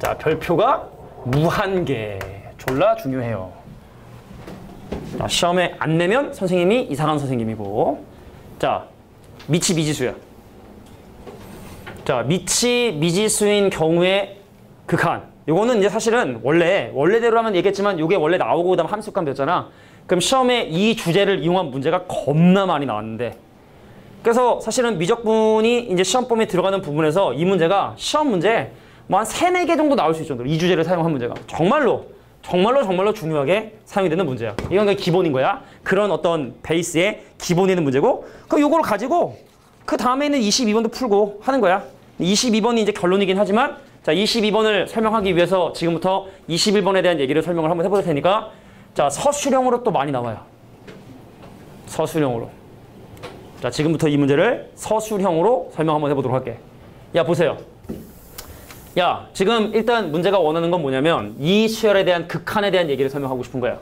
자, 별표가 무한계. 졸라 중요해요. 자, 시험에 안 내면 선생님이 이상한 선생님이고. 자, 미치 미지수야. 자, 미치 미지수인 경우의 극한. 요거는 이제 사실은 원래대로 하면 얘기했지만 요게 원래 나오고 그다음 함수값 배웠잖아. 그럼 시험에 이 주제를 이용한 문제가 겁나 많이 나왔는데. 그래서 사실은 미적분이 이제 시험범위에 들어가는 부분에서 이 문제가 시험 문제 뭐 한 3, 4개 정도 나올 수 있을 정도로 이 주제를 사용한 문제가 정말로 중요하게 사용이 되는 문제야. 이건 그냥 기본인 거야. 그런 어떤 베이스의 기본이 있는 문제고, 그럼 요걸 가지고 그 다음에는 22번도 풀고 하는 거야. 22번이 이제 결론이긴 하지만, 자, 22번을 설명하기 위해서 지금부터 21번에 대한 얘기를 설명을 한번 해볼 테니까, 자, 서술형으로 또 많이 나와요. 서술형으로. 자, 지금부터 이 문제를 서술형으로 설명 한번 해보도록 할게. 야, 보세요. 야, 지금 일단 문제가 원하는 건 뭐냐면 이 수열에 대한 극한에 대한 얘기를 설명하고 싶은 거야.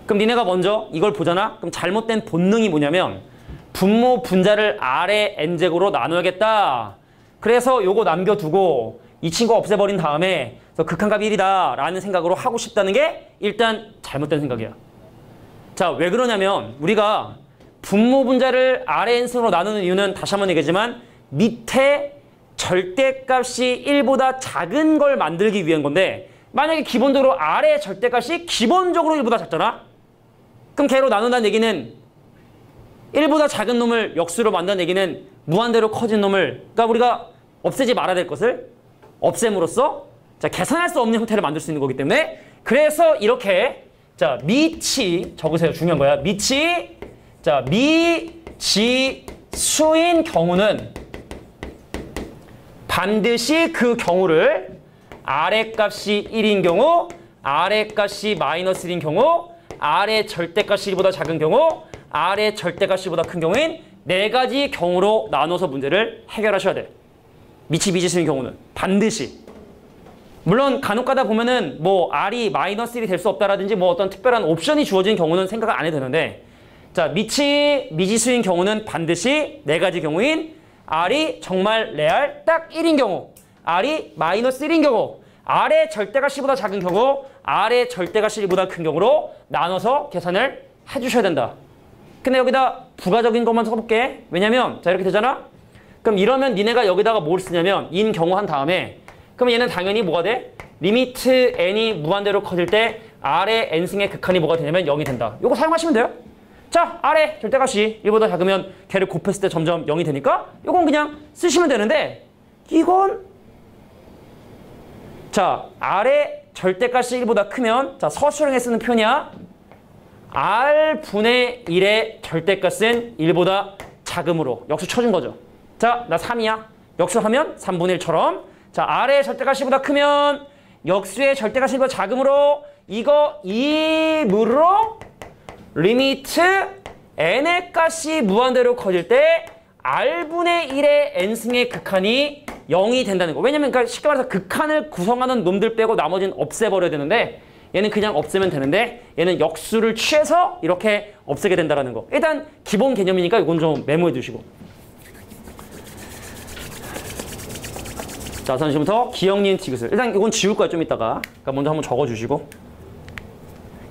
그럼 니네가 먼저 이걸 보잖아? 그럼 잘못된 본능이 뭐냐면 분모 분자를 R의 n제곱으로 나눠야겠다. 그래서 요거 남겨두고 이 친구 없애버린 다음에 극한값이 1이다 라는 생각으로 하고 싶다는 게 일단 잘못된 생각이야. 자, 왜 그러냐면 우리가 분모 분자를 R의 n승으로 나누는 이유는 다시 한번 얘기하지만 밑에 절대값이 1보다 작은 걸 만들기 위한 건데, 만약에 기본적으로 R의 절대값이 기본적으로 1보다 작잖아? 그럼 걔로 나눈다는 얘기는 1보다 작은 놈을 역수로 만든다는 얘기는 무한대로 커진 놈을, 그러니까 우리가 없애지 말아야 될 것을 없앰으로써 자, 계산할 수 없는 형태를 만들 수 있는 거기 때문에, 그래서 이렇게 자, 미치 적으세요. 중요한 거야. 미치, 자, 미지수인 경우는 반드시 그 경우를 R의 값이 1인 경우, R의 값이 마이너스 1인 경우, R의 절대값이 1보다 작은 경우, R의 절대값이 1보다 큰 경우인 4가지 경우로 나눠서 문제를 해결하셔야 돼. 미치 미지수인 경우는 반드시. 물론 간혹 가다 보면은 뭐 R이 마이너스 1이 될 수 없다라든지 뭐 어떤 특별한 옵션이 주어진 경우는 생각을 안 해도 되는데, 자, 미치 미지수인 경우는 반드시 4가지 경우인 R이 정말 레알 딱 1인 경우, R이 마이너스 1인 경우, R의 절대값이 1보다 작은 경우, R의 절대값이 1보다 큰 경우로 나눠서 계산을 해주셔야 된다. 근데 여기다 부가적인 것만 써볼게. 왜냐면 자, 이렇게 되잖아? 그럼 이러면 니네가 여기다가 뭘 쓰냐면 인 경우 한 다음에, 그럼 얘는 당연히 뭐가 돼? 리미트 n이 무한대로 커질 때 R의 n승의 극한이 뭐가 되냐면 0이 된다. 요거 사용하시면 돼요. 자, R의 절대값이 1보다 작으면 걔를 곱했을 때 점점 0이 되니까 이건 그냥 쓰시면 되는데, 이건 자, R의 절대값이 1보다 크면, 자, 서술형에 쓰는 표현이야. R분의 1의 절대값은 1보다 작음으로 역수 쳐준 거죠. 자, 나 3이야. 역수하면 3분의 1처럼, 자, R의 절대값이 1보다 크면 역수의 절대값이 1보다 작음으로 이거 2으로 리미트 n의 값이 무한대로 커질 때 R분의 1의 n승의 극한이 0이 된다는 거. 왜냐면 그러니까 쉽게 말해서 극한을 구성하는 놈들 빼고 나머지는 없애버려야 되는데, 얘는 그냥 없애면 되는데 얘는 역수를 취해서 이렇게 없애게 된다는 거. 일단 기본 개념이니까 이건 좀 메모해 두시고. 자, 지금부터 기억, 니은, 티귿을. 일단 이건 지울 거야, 좀 이따가. 그러니까 먼저 한번 적어주시고.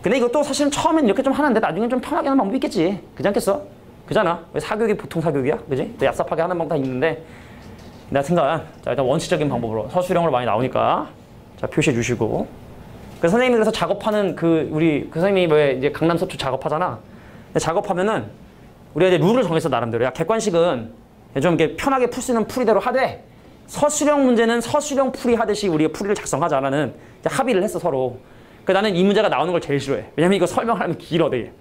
근데 이것도 사실은 처음엔 이렇게 좀 하는데 나중엔 좀 편하게 하는 방법이 있겠지. 그렇지 않겠어? 그잖아. 왜 사교육이 보통 사교육이야? 그지? 또 얍삽하게 하는 방법 다 있는데, 내가 생각한, 자, 일단 원칙적인 방법으로 서술형으로 많이 나오니까 자, 표시해 주시고. 그래서 선생님이 그래서 작업하는 우리 선생님이 왜 이제 강남 서초 작업하잖아. 근데 작업하면은 우리가 이제 룰을 정해서 나름대로 야 객관식은 좀 이렇게 편하게 풀 수 있는 풀이대로 하되 서술형 문제는 서술형 풀이 하듯이 우리가 풀이를 작성하자라는 합의를 했어 서로. 그 나는 이 문제가 나오는 걸 제일 싫어해. 왜냐면 이거 설명하면 길어 되게.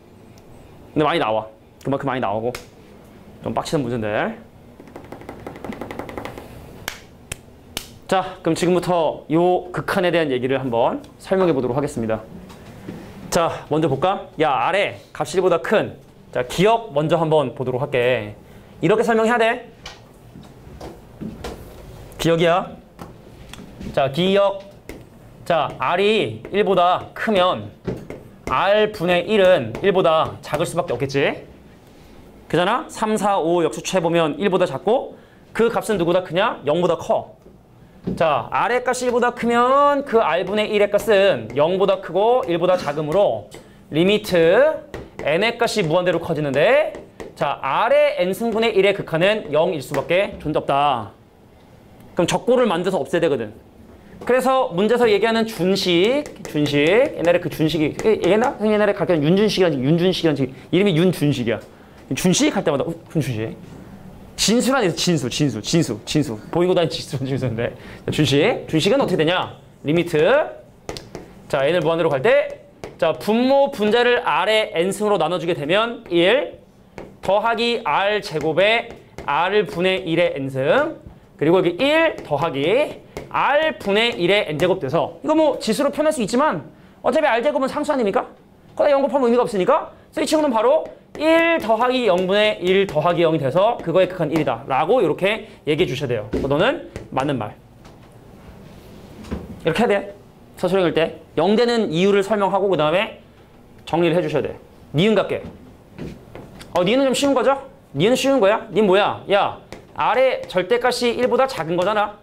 근데 많이 나와. 그만큼 많이 나오고 좀 빡치는 문제인데. 자, 그럼 지금부터 요 극한에 대한 얘기를 한번 설명해 보도록 하겠습니다. 자, 먼저 볼까? 야, 아래 값이 1보다 큰. 자, 기억 먼저 한번 보도록 할게. 이렇게 설명해야 돼. 기억이야. 자, 기억. 자, R이 1보다 크면 R분의 1은 1보다 작을 수밖에 없겠지. 그잖아? 3, 4, 5 역수취해보면 1보다 작고 그 값은 누구보다 크냐? 0보다 커. 자, R의 값이 1보다 크면 그 R분의 1의 값은 0보다 크고 1보다 작으므로 리미트 n의 값이 무한대로 커지는데 자, R의 n승분의 1의 극한은 0일 수밖에 존재 없다. 그럼 적고를 만들어서 없애야 되거든. 그래서 문제에서 얘기하는 준식 옛날에 그 준식이 얘기했나? 옛날에 가르치는 윤준식이라는 이름이 윤준식이야. 준식 할 때마다 준식 진수란 있어. 진수 보이고 다니는 진수인데 준식은 어떻게 되냐? 리미트 자 n을 무한대로 갈 때 자 분모 분자를 r의 n승으로 나눠주게 되면 1 더하기 r 제곱에 r 분의 1의 n승 그리고 여기 1 더하기 r 분의 1의 n제곱 돼서 이거 뭐 지수로 표현할 수 있지만 어차피 r제곱은 상수 아닙니까? 거기다 0 곱하면 의미가 없으니까 그래서 이 친구는 바로 1 더하기 0분의 1 더하기 0이 돼서 그거의 극한 1이다 라고 이렇게 얘기해 주셔야 돼요. 너는 맞는 말 이렇게 해야 돼. 서술형일 때 0되는 이유를 설명하고 그 다음에 정리를 해주셔야 돼. 니은 같게 니은은 좀 쉬운 거죠? 니은 쉬운 거야? 니 뭐야? 야 R의 절대값이 1보다 작은 거잖아.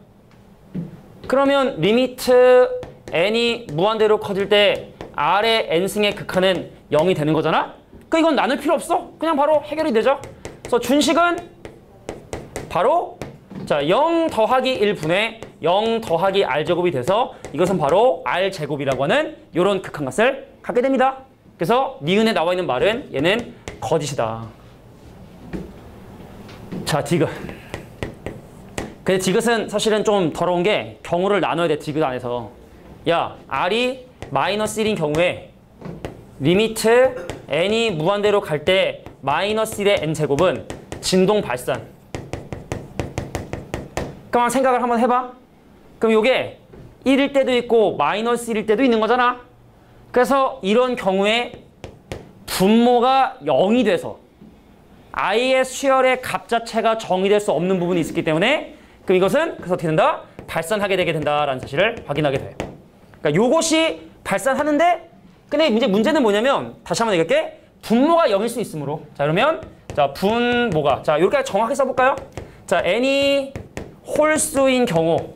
그러면 리미트 n이 무한대로 커질 때 R의 n승의 극한은 0이 되는 거잖아? 그러니까 이건 나눌 필요 없어. 그냥 바로 해결이 되죠. 그래서 준식은 바로 자 0 더하기 1분의 0 더하기 r제곱이 돼서 이것은 바로 r제곱이라고 하는 이런 극한값을 갖게 됩니다. 그래서 니은에 나와 있는 말은 얘는 거짓이다. 자, 디귿. 근데 디귿은 사실은 좀 더러운 게 경우를 나눠야 돼. 디귿 안에서. 야, r이 마이너스 1인 경우에 리미트 n이 무한대로 갈 때 마이너스 1의 n제곱은 진동 발산. 그럼 생각을 한번 해봐. 그럼 이게 1일 때도 있고 마이너스 1일 때도 있는 거잖아. 그래서 이런 경우에 분모가 0이 돼서 i의 수열의 값 자체가 정의될 수 없는 부분이 있기 때문에 그럼 이것은 그래서 어떻게 된다? 발산하게 되게 된다라는 사실을 확인하게 돼. 그러니까 요것이 발산하는데 근데 이제 문제는 뭐냐면 다시 한번 얘기할게. 분모가 0일 수 있으므로 자 그러면 자 분모가 자 이렇게 정확하게 써볼까요? 자 n이 홀수인 경우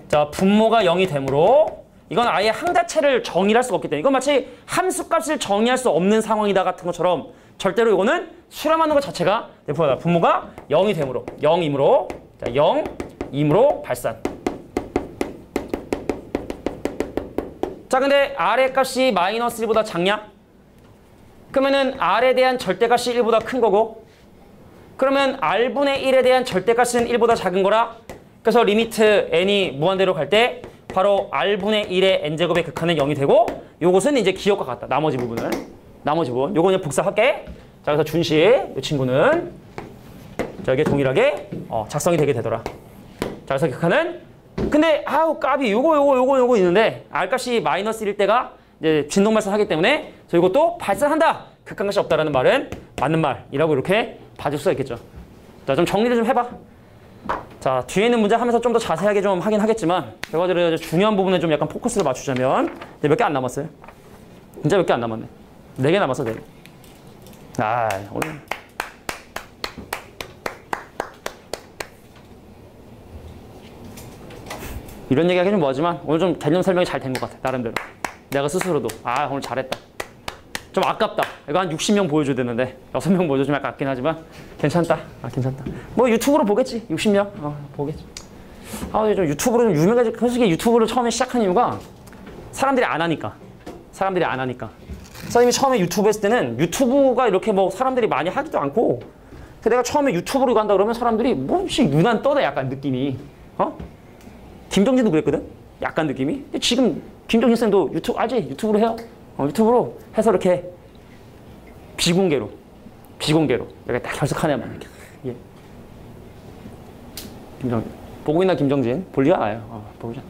자 분모가 0이 되므로 이건 아예 항 자체를 정의할 수가 없기 때문에 이건 마치 함수값을 정의할 수 없는 상황이다 같은 것처럼 절대로 이거는 수렴하는 것 자체가 분모가 0이 되므로 0이므로 자 0이므로 발산. 자 근데 r의 값이 마이너스 1보다 작냐? 그러면은 r에 대한 절대값이 1보다 큰 거고 그러면 r분의 1에 대한 절대값은 1보다 작은 거라 그래서 리미트 n이 무한대로 갈 때 바로 r분의 1의 n제곱의 극한은 0이 되고 요것은 이제 기억과 같다. 나머지 부분 요거는 복사할게. 자 그래서 준식 이 친구는 자 이게 동일하게 작성이 되게 되더라. 자 그래서 극한은 근데 아우 까비 요거 있는데 r값이 마이너스 1일 때가 이제 진동 발산하기 때문에 그래서 이것도 발산한다. 극한값이 없다라는 말은 맞는 말이라고 이렇게 봐줄 수가 있겠죠. 자 좀 정리를 좀 해봐. 자 뒤에 있는 문제 하면서 좀 더 자세하게 좀 하긴 하겠지만 결과적으로 중요한 부분에 좀 약간 포커스를 맞추자면 이제 몇 개 안 남았어요. 진짜 몇 개 안 남았네. 4개 남았어 4개. 아 오늘 이런 얘기하기 좀 뭐하지만 오늘 좀 개념 설명이 잘 된 것 같아. 나름대로 내가 스스로도 오늘 잘했다. 좀 아깝다. 이거 한 60명 보여줘야 되는데 6명 보여주면 약간 아깝긴 하지만 괜찮다. 괜찮다. 뭐 유튜브로 보겠지. 60명 보겠지. 좀 유튜브로 좀 유명해지. 솔직히 유튜브를 처음에 시작한 이유가 사람들이 안 하니까. 선생님이 처음에 유튜브 했을 때는 유튜브가 이렇게 뭐 사람들이 많이 하지도 않고 내가 처음에 유튜브로 간다 그러면 사람들이 뭐씩 눈 떠네 약간 느낌이. 김정진도 그랬거든? 약간 느낌이. 근데 지금 김정진 쌤도 유튜브 알지? 유튜브로 해요. 유튜브로 해서 이렇게 비공개로 이렇게 딱 결석하네만 이렇게. 예. 김정진 보고 있나 김정진? 볼 리가 나요. 보고 있잖아.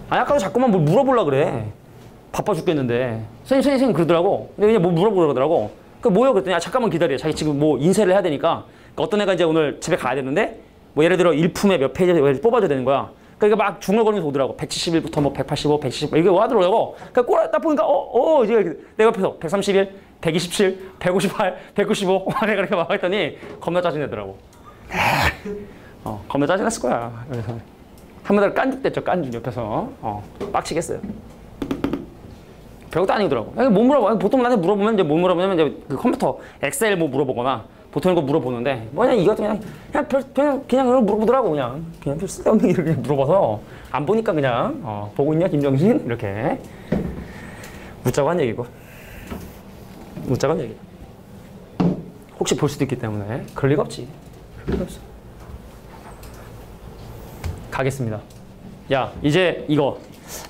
아니 아까도 자꾸만 뭘 물어보려고 그래. 바빠 죽겠는데. 선생님 그러더라고. 근데 그냥 뭐 물어보려고 그러더라고. 그 뭐요? 그랬더니 잠깐만 기다려. 자기 지금 뭐 인쇄를 해야 되니까. 그러니까 어떤 애가 이제 오늘 집에 가야 되는데 뭐 예를 들어 일품에 몇 페이지 뽑아줘야 되는 거야. 그러니까 막 중얼거리면서 오더라고. 171부터 뭐 185, 170 이게 와 들어오고. 그러니까 꼬라 딱 보니까 이제 내 옆에서 131, 127, 158, 195 내가 그렇게 막 했더니 겁나 짜증내더라고. 겁나 짜증났을 거야. 그래서 한 번 깐죽댔죠. 깐죽 옆에서. 빡치겠어요. 별것도 아니더라고. 못 물어봐. 보통 나한테 물어보면 이제 못 물어보면 이제 그 컴퓨터 엑셀 뭐 물어보거나 보통 이거 물어보는데 뭐냐 이거 그냥 그냥 물어보더라고. 그냥 쓸데없는 일을 물어봐서 안 보니까 그냥 보고 있냐 김정신 이렇게 묻자고 한 얘기고. 묻자고 한 얘기. 혹시 볼 수도 있기 때문에 그럴 리가 없지. 그럴 리가 없어. 가겠습니다. 야 이제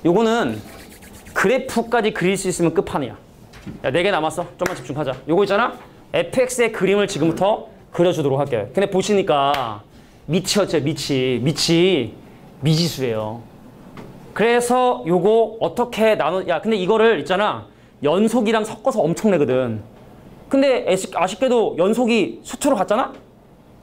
요거는 그래프까지 그릴 수 있으면 끝판이야. 야 4개 남았어. 좀만 집중하자. 요거 있잖아. fx의 그림을 지금부터 그려주도록 할게요. 근데 보시니까 미치였죠. 미치 미지수예요. 그래서 요거 어떻게 야 근데 이거를 있잖아. 연속이랑 섞어서 엄청 내거든. 근데 아쉽게도 연속이 수투로 갔잖아.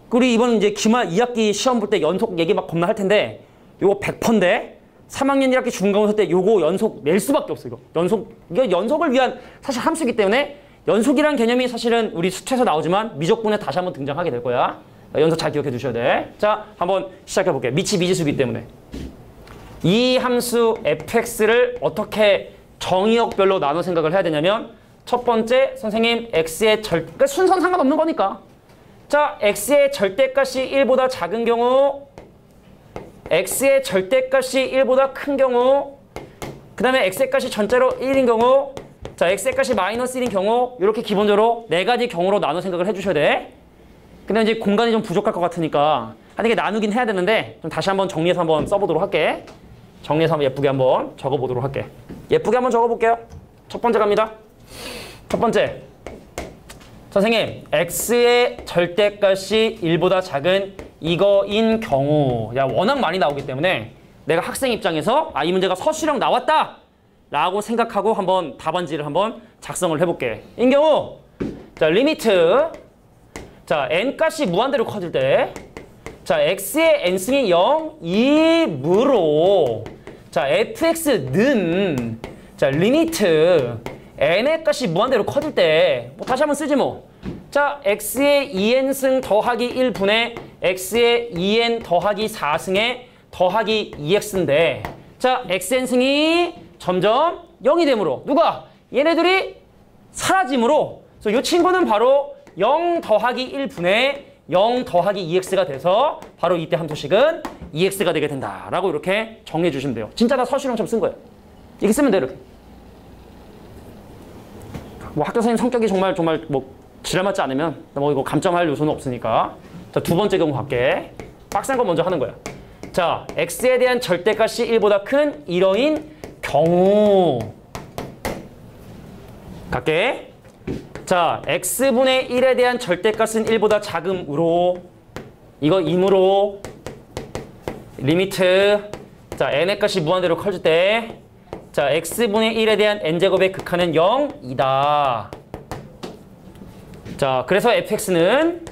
우리 이번 이제 기말 2학기 시험 볼 때 연속 얘기 막 겁나 할 텐데 요거 100%인데 3학년 1학기 중간고사 때 요거 연속 낼 수밖에 없어. 이거 연속을 위한 사실 함수이기 때문에 연속이란 개념이 사실은 우리 수투에서 나오지만 미적분에 다시 한번 등장하게 될 거야. 연속 잘 기억해 두셔야 돼. 자, 한번 시작해 볼게요. 미지수이기 때문에 이 함수 fx를 어떻게 정의역별로 나눠 생각을 해야 되냐면 첫 번째 선생님 x의 그러니까 순서는 상관없는 거니까. 자, x의 절대값이 1보다 작은 경우, x의 절대값이 1보다 큰 경우, 그 다음에 x의 값이 전체로 1인 경우, 자, x의 값이 마이너스 1인 경우, 이렇게 기본적으로 4가지 경우로 나눠 생각을 해주셔야 돼. 근데 이제 공간이 좀 부족할 것 같으니까 이게 나누긴 해야 되는데 좀 다시 한번 정리해서 한번 써보도록 할게. 정리해서 한번 예쁘게 한번 적어보도록 할게. 예쁘게 한번 적어볼게요. 첫 번째 갑니다. 첫 번째. 선생님, x의 절대값이 1보다 작은 이거인 경우. 야, 워낙 많이 나오기 때문에 내가 학생 입장에서 이 문제가 서술형 나왔다! 라고 생각하고 한번 답안지를 한번 작성을 해볼게. 인 경우, 자, 리미트. 자, n값이 무한대로 커질 때. 자, x의 n승이 0이므로. 자, fx는. 자, 리미트. n의 값이 무한대로 커질 때, 뭐 다시 한번 쓰지 뭐. 자, x의 2n승 더하기 1분의 x의 2n 더하기 4승에 더하기 2x인데, 자, xn승이 점점 0이 되므로, 누가? 얘네들이 사라지므로, 그래서 이 친구는 바로 0 더하기 1분의 0 더하기 2x가 돼서 바로 이때 함수식은 2x가 되게 된다라고 이렇게 정리해 주시면 돼요. 진짜 다 서술형처럼 쓴 거예요. 이렇게 쓰면 돼요, 이렇게. 뭐 학교 선생님 성격이 정말 뭐 지랄 맞지 않으면 뭐 이거 감점할 요소는 없으니까. 자, 두 번째 경우 갈게. 빡센 거 먼저 하는 거야. 자, x에 대한 절대값이 1보다 큰 1어인 경우 갈게. 자, x분의 1에 대한 절대값은 1보다 작음으로 이거이므로 리미트. 자, n의 값이 무한대로 커질 때, 자, x분의 1에 대한 n제곱의 극한은 0이다. 자, 그래서 fx는,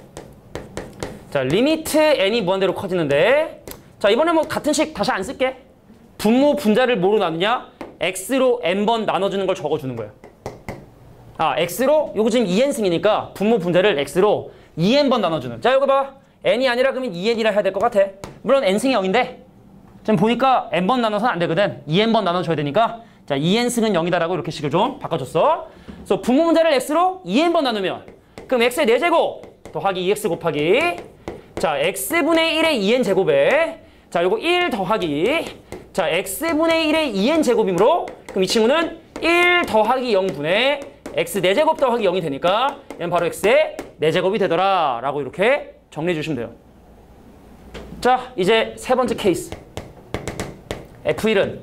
자, 리미트 n이 무한대로 커지는데, 자, 이번에 뭐 같은 식 다시 안 쓸게. 분모 분자를 뭐로 나누냐? x로 n번 나눠주는 걸 적어주는 거야. x로, 요거 지금 2n승이니까 분모 분자를 x로 2n번 나눠주는. 자, 이거 봐. n이 아니라 그러면 2n이라 해야 될 것 같아. 물론 n승이 0인데 지금 보니까 n번 나눠서는 안 되거든. 2n번 나눠줘야 되니까, 자, 2n승은 0이다라고 이렇게 식을 좀 바꿔줬어. 그래서 분모 분자를 x로 2n번 나누면, 그럼 x의 4제곱 더하기 2x 곱하기, 자, x분의 1의 2n 제곱에, 자, 요거 1 더하기, 자, x분의 1의 2n 제곱이므로, 그럼 이 친구는 1 더하기 0분의 x 4제곱 더하기 0이 되니까 얘는 바로 x의 4제곱이 되더라 라고 이렇게 정리해 주시면 돼요. 자, 이제 세 번째 케이스. F1은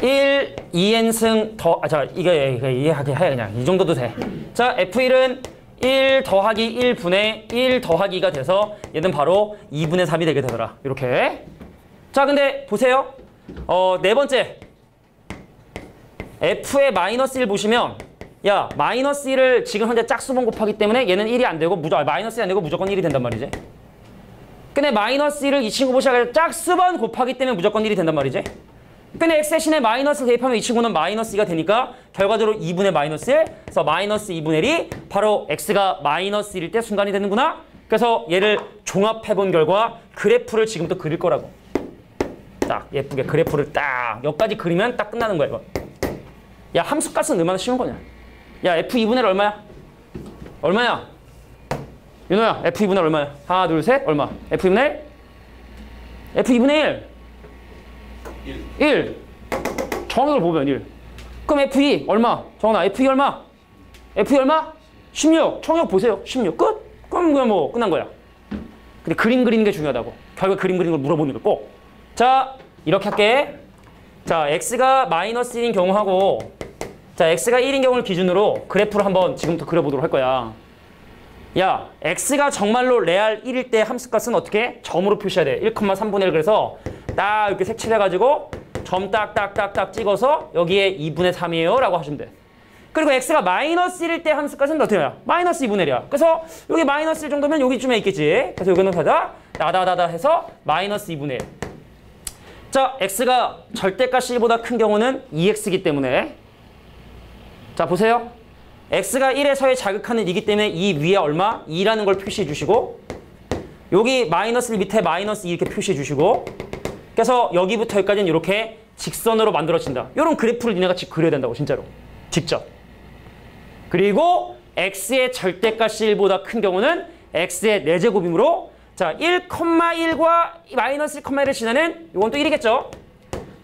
1, 2n승 더, 이거 이해하게 해, 그냥. 이 정도도 돼. 자, F1은 1 더하기 1분의 1 더하기가 돼서 얘는 바로 2분의 3이 되게 되더라. 이렇게. 자, 근데 보세요. 네 번째. F의 마이너스 1 보시면, 야, 마이너스 1을 지금 현재 짝수번 곱하기 때문에 얘는 1이 안 되고, 마이너스 1이 안 되고 무조건 1이 된단 말이지. 근데 마이너스 1을 이 친구 보시면 짝수번 곱하기 때문에 무조건 1이 된단 말이지. 근데 x 대신에 마이너스를 대입하면 이 친구는 마이너스 2가 되니까 결과적으로 2분의 마이너스 1. 그래서 마이너스 2분의 1이 바로 x가 마이너스 1일 때 순간이 되는구나. 그래서 얘를 종합해본 결과 그래프를 지금부터 그릴 거라고. 딱 예쁘게 그래프를 딱 여기까지 그리면 딱 끝나는 거야 이거. 야, 함수값은 얼마나 쉬운 거냐. 야, f2분의 1 얼마야? 얼마야? 윤호야, f2분의 1 얼마야? 하나 둘 셋 얼마? f2분의 1? f2분의 1 1. 정확을 보면 1. 그럼 F2 얼마? 정원아, F2 얼마? F2 얼마? 16. 청력 보세요. 16. 끝? 그럼 그냥 뭐 끝난 거야. 근데 그림 그리는 게 중요하다고. 결국 그림 그리는 걸 물어보는 거 꼭. 자, 이렇게 할게. 자, X가 마이너스 1인 경우하고 자, X가 1인 경우를 기준으로 그래프를 한번 지금부터 그려보도록 할 거야. 야, X가 정말로 레알 1일 때 함수값은 어떻게? 점으로 표시해야 돼. 1,3분의 1 그래서 딱 이렇게 색칠해가지고 점 딱딱딱딱 찍어서 여기에 2분의 3이에요 라고 하시면 돼. 그리고 x가 마이너스 1일 때 함수값은 어떻게 해요? 마이너스 2분의 1이야. 그래서 여기 마이너스 1 정도면 여기쯤에 있겠지. 그래서 여기는 가자. 나다다다 해서 마이너스 2분의 1. 자, x가 절대값 1보다 큰 경우는 2x이기 때문에 자, 보세요. x가 1에서의 자극하는 2이기 때문에 이 위에 얼마? 2라는 걸 표시해 주시고 여기 마이너스 1 밑에 마이너스 2 이렇게 표시해 주시고 그래서 여기부터 여기까지는 이렇게 직선으로 만들어진다. 이런 그래프를 니네가 직 그려야 된다고 진짜로. 직접. 그리고 x의 절대값이 1보다 큰 경우는 x의 4제곱이므로 자 1,1과 마이너스 1,1을 지나는 이건 또 1이겠죠.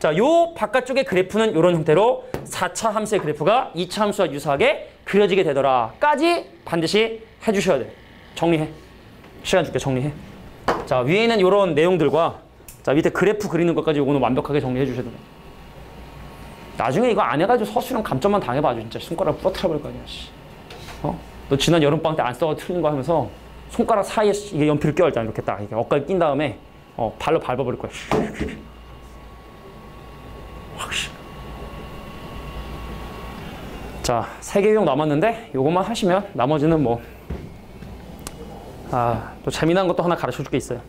자, 요 바깥쪽의 그래프는 이런 형태로 4차 함수의 그래프가 2차 함수와 유사하게 그려지게 되더라까지 반드시 해주셔야 돼. 정리해. 시간 줄게. 정리해. 자, 위에 있는 이런 내용들과 자, 밑에 그래프 그리는 것까지 요거는 완벽하게 정리해 주셔야 돼요. 나중에 이거 안 해가지고 서술형 감점만 당해봐줘. 진짜 손가락 부러뜨려버릴 거 아니야. 씨. 너 지난 여름방학 때 안 써가 틀린 거 하면서 손가락 사이에 이게 연필을 껴 일단 이렇게 딱 이렇게 엇갈이 낀 다음에 발로 밟아버릴 거야. 확실. 자, 3개 유형 남았는데 요것만 하시면 나머지는 뭐 또 재미난 것도 하나 가르쳐 줄 게 있어요.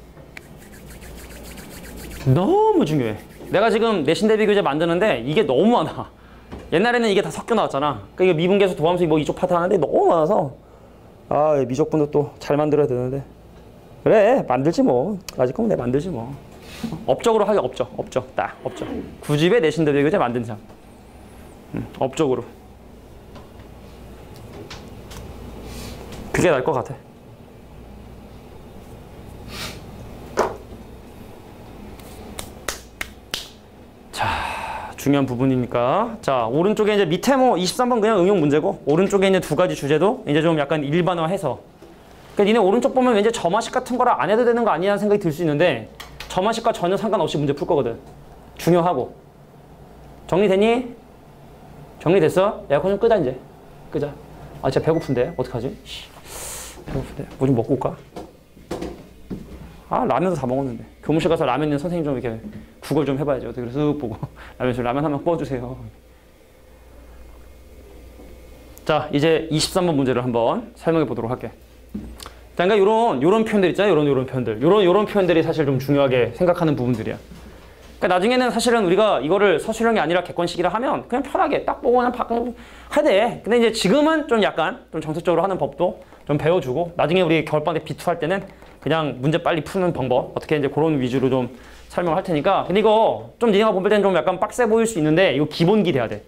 너무 중요해. 내가 지금 내신 대비 교재 만드는데 이게 너무 많아. 옛날에는 이게 다 섞여 나왔잖아. 그러니까 이거 미분계수 도함수 뭐 이쪽 파트 하는데 너무 많아서 미적분도 또 잘 만들어야 되는데 그래 만들지 뭐. 아직 거면 내 만들지 뭐. 업적으로 하게. 업적 딱 업적. 9집에 내신 대비 교재 만든 상. 업적으로. 그게 나을 것 같아. 중요한 부분이니까. 자, 오른쪽에 이제 밑에 뭐 23번 그냥 응용 문제고 오른쪽에 있는 두 가지 주제도 이제 좀 약간 일반화해서 그러니까 니네 오른쪽 보면 왠지 점화식 같은 거라 안 해도 되는 거 아니냐는 생각이 들 수 있는데 점화식과 전혀 상관없이 문제 풀 거거든. 중요하고. 정리되니? 정리됐어? 에어컨 좀 끄자 이제. 끄자. 진짜 배고픈데 어떡하지? 배고픈데 뭐 좀 먹고 올까? 라면도 다 먹었는데. 교무실 가서 라면 있는 선생님 좀 이렇게 구걸 좀 해봐야죠. 어떻게 쓱 보고 라면 한번 구워주세요. 자, 이제 23번 문제를 한번 설명해 보도록 할게. 그러니까 요런 표현들 있잖아요. 요런 표현들. 요런 표현들이 사실 좀 중요하게 생각하는 부분들이야. 그러니까 나중에는 사실은 우리가 이거를 서술형이 아니라 객관식이라 하면 그냥 편하게 딱 보고 그냥 해야 돼. 근데 이제 지금은 좀 약간 좀 정석적으로 하는 법도 좀 배워주고 나중에 우리 겨울방학 때 비투 할 때는 그냥 문제 빨리 푸는 방법 어떻게 이제 그런 위주로 좀 설명을 할 테니까. 근데 이거 좀 니네가 볼 때는 좀 약간 빡세 보일 수 있는데 이거 기본기 돼야 돼.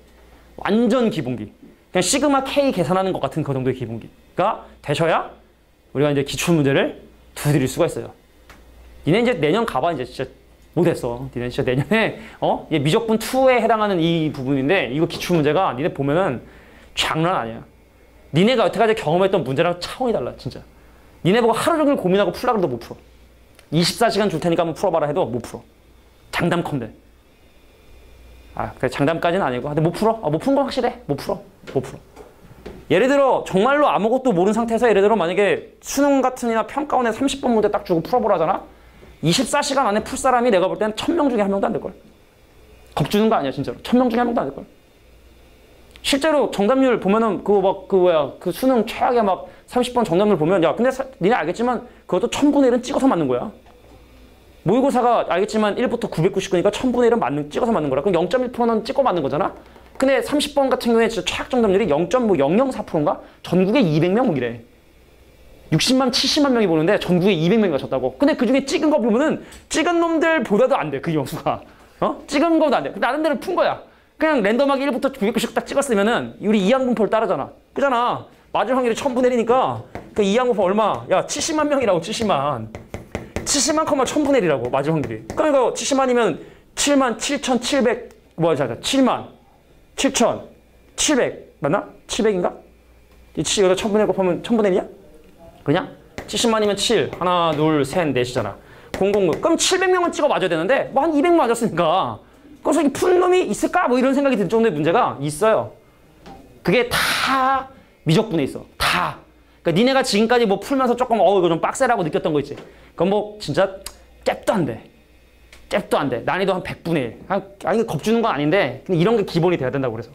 완전 기본기. 그냥 시그마 K 계산하는 것 같은 그 정도의 기본기가 되셔야 우리가 이제 기출 문제를 두드릴 수가 있어요. 니네 이제 내년 가봐 이제 진짜 못했어. 니네 진짜 내년에 얘 미적분 2에 해당하는 이 부분인데 이거 기출문제가 니네 보면은 장난 아니야. 니네가 여태까지 경험했던 문제랑 차원이 달라 진짜. 니네 보고 하루 종일 고민하고 풀라 그래도 못 풀어. 24시간 줄 테니까 한번 풀어봐라 해도 못 풀어. 장담컨대. 그래 장담까지는 아니고 근데 못 풀어. 못 푼 건 확실해. 못 풀어. 예를 들어 정말로 아무것도 모르는 상태에서 예를 들어 만약에 수능 같은이나 평가원에 30번 문제 딱 주고 풀어보라잖아. 24시간 안에 풀 사람이 내가 볼 때는 1000명 중에 1명도 안 될걸. 겁주는 거 아니야 진짜로. 1000명 중에 1명도 안 될걸. 실제로 정답률 보면은 그 수능 최악의 막 30번 정답률 보면 야 근데 니네 알겠지만 그것도 1000분의 1은 찍어서 맞는 거야. 모의고사가 알겠지만 1부터 999니까 1000분의 1은 맞는 찍어서 맞는 거라. 그럼 0.1%는 찍고 맞는 거잖아. 근데 30번 같은 경우에 진짜 최악 정답률이 0.004%인가? 전국에 200명이래. 60만, 70만 명이 보는데 전국에 200명이 맞췄다고. 근데 그중에 찍은 거 보면은 찍은 놈들보다도 안 돼. 그 영수가. 찍은 거도 안 돼. 나름대로 푼 거야. 그냥 랜덤하게 1부터 999 딱 찍었으면은 우리 이항분포를 따르잖아. 그잖아. 맞을 확률이 1000분의 1이니까 그 이항분포 얼마? 야 70만 명이라고 70만. 70만 컴마 1000분의 1이라고 맞을 확률이. 그러니까 70만이면 7만 7,700 7만 7,700 맞나? 700인가? 여기다 1000분의 1 곱하면 1000분의 1이야? 그냥? 70만이면 7 하나 둘 셋 넷이잖아. 000 그럼 700명은 찍어 맞아야 되는데 뭐 한 200명 맞았으니까 그래서 푼 놈이 있을까? 뭐 이런 생각이 들 정도의 문제가 있어요. 그게 다 미적분에 있어. 다. 그러니까 니네가 지금까지 뭐 풀면서 조금 이거 좀 빡세라고 느꼈던 거 있지. 그건 뭐 진짜 잽도 안 돼. 잽도 안 돼. 난이도 한 100분의 1. 아니 겁주는 건 아닌데 근데 이런 게 기본이 돼야 된다고 그래서.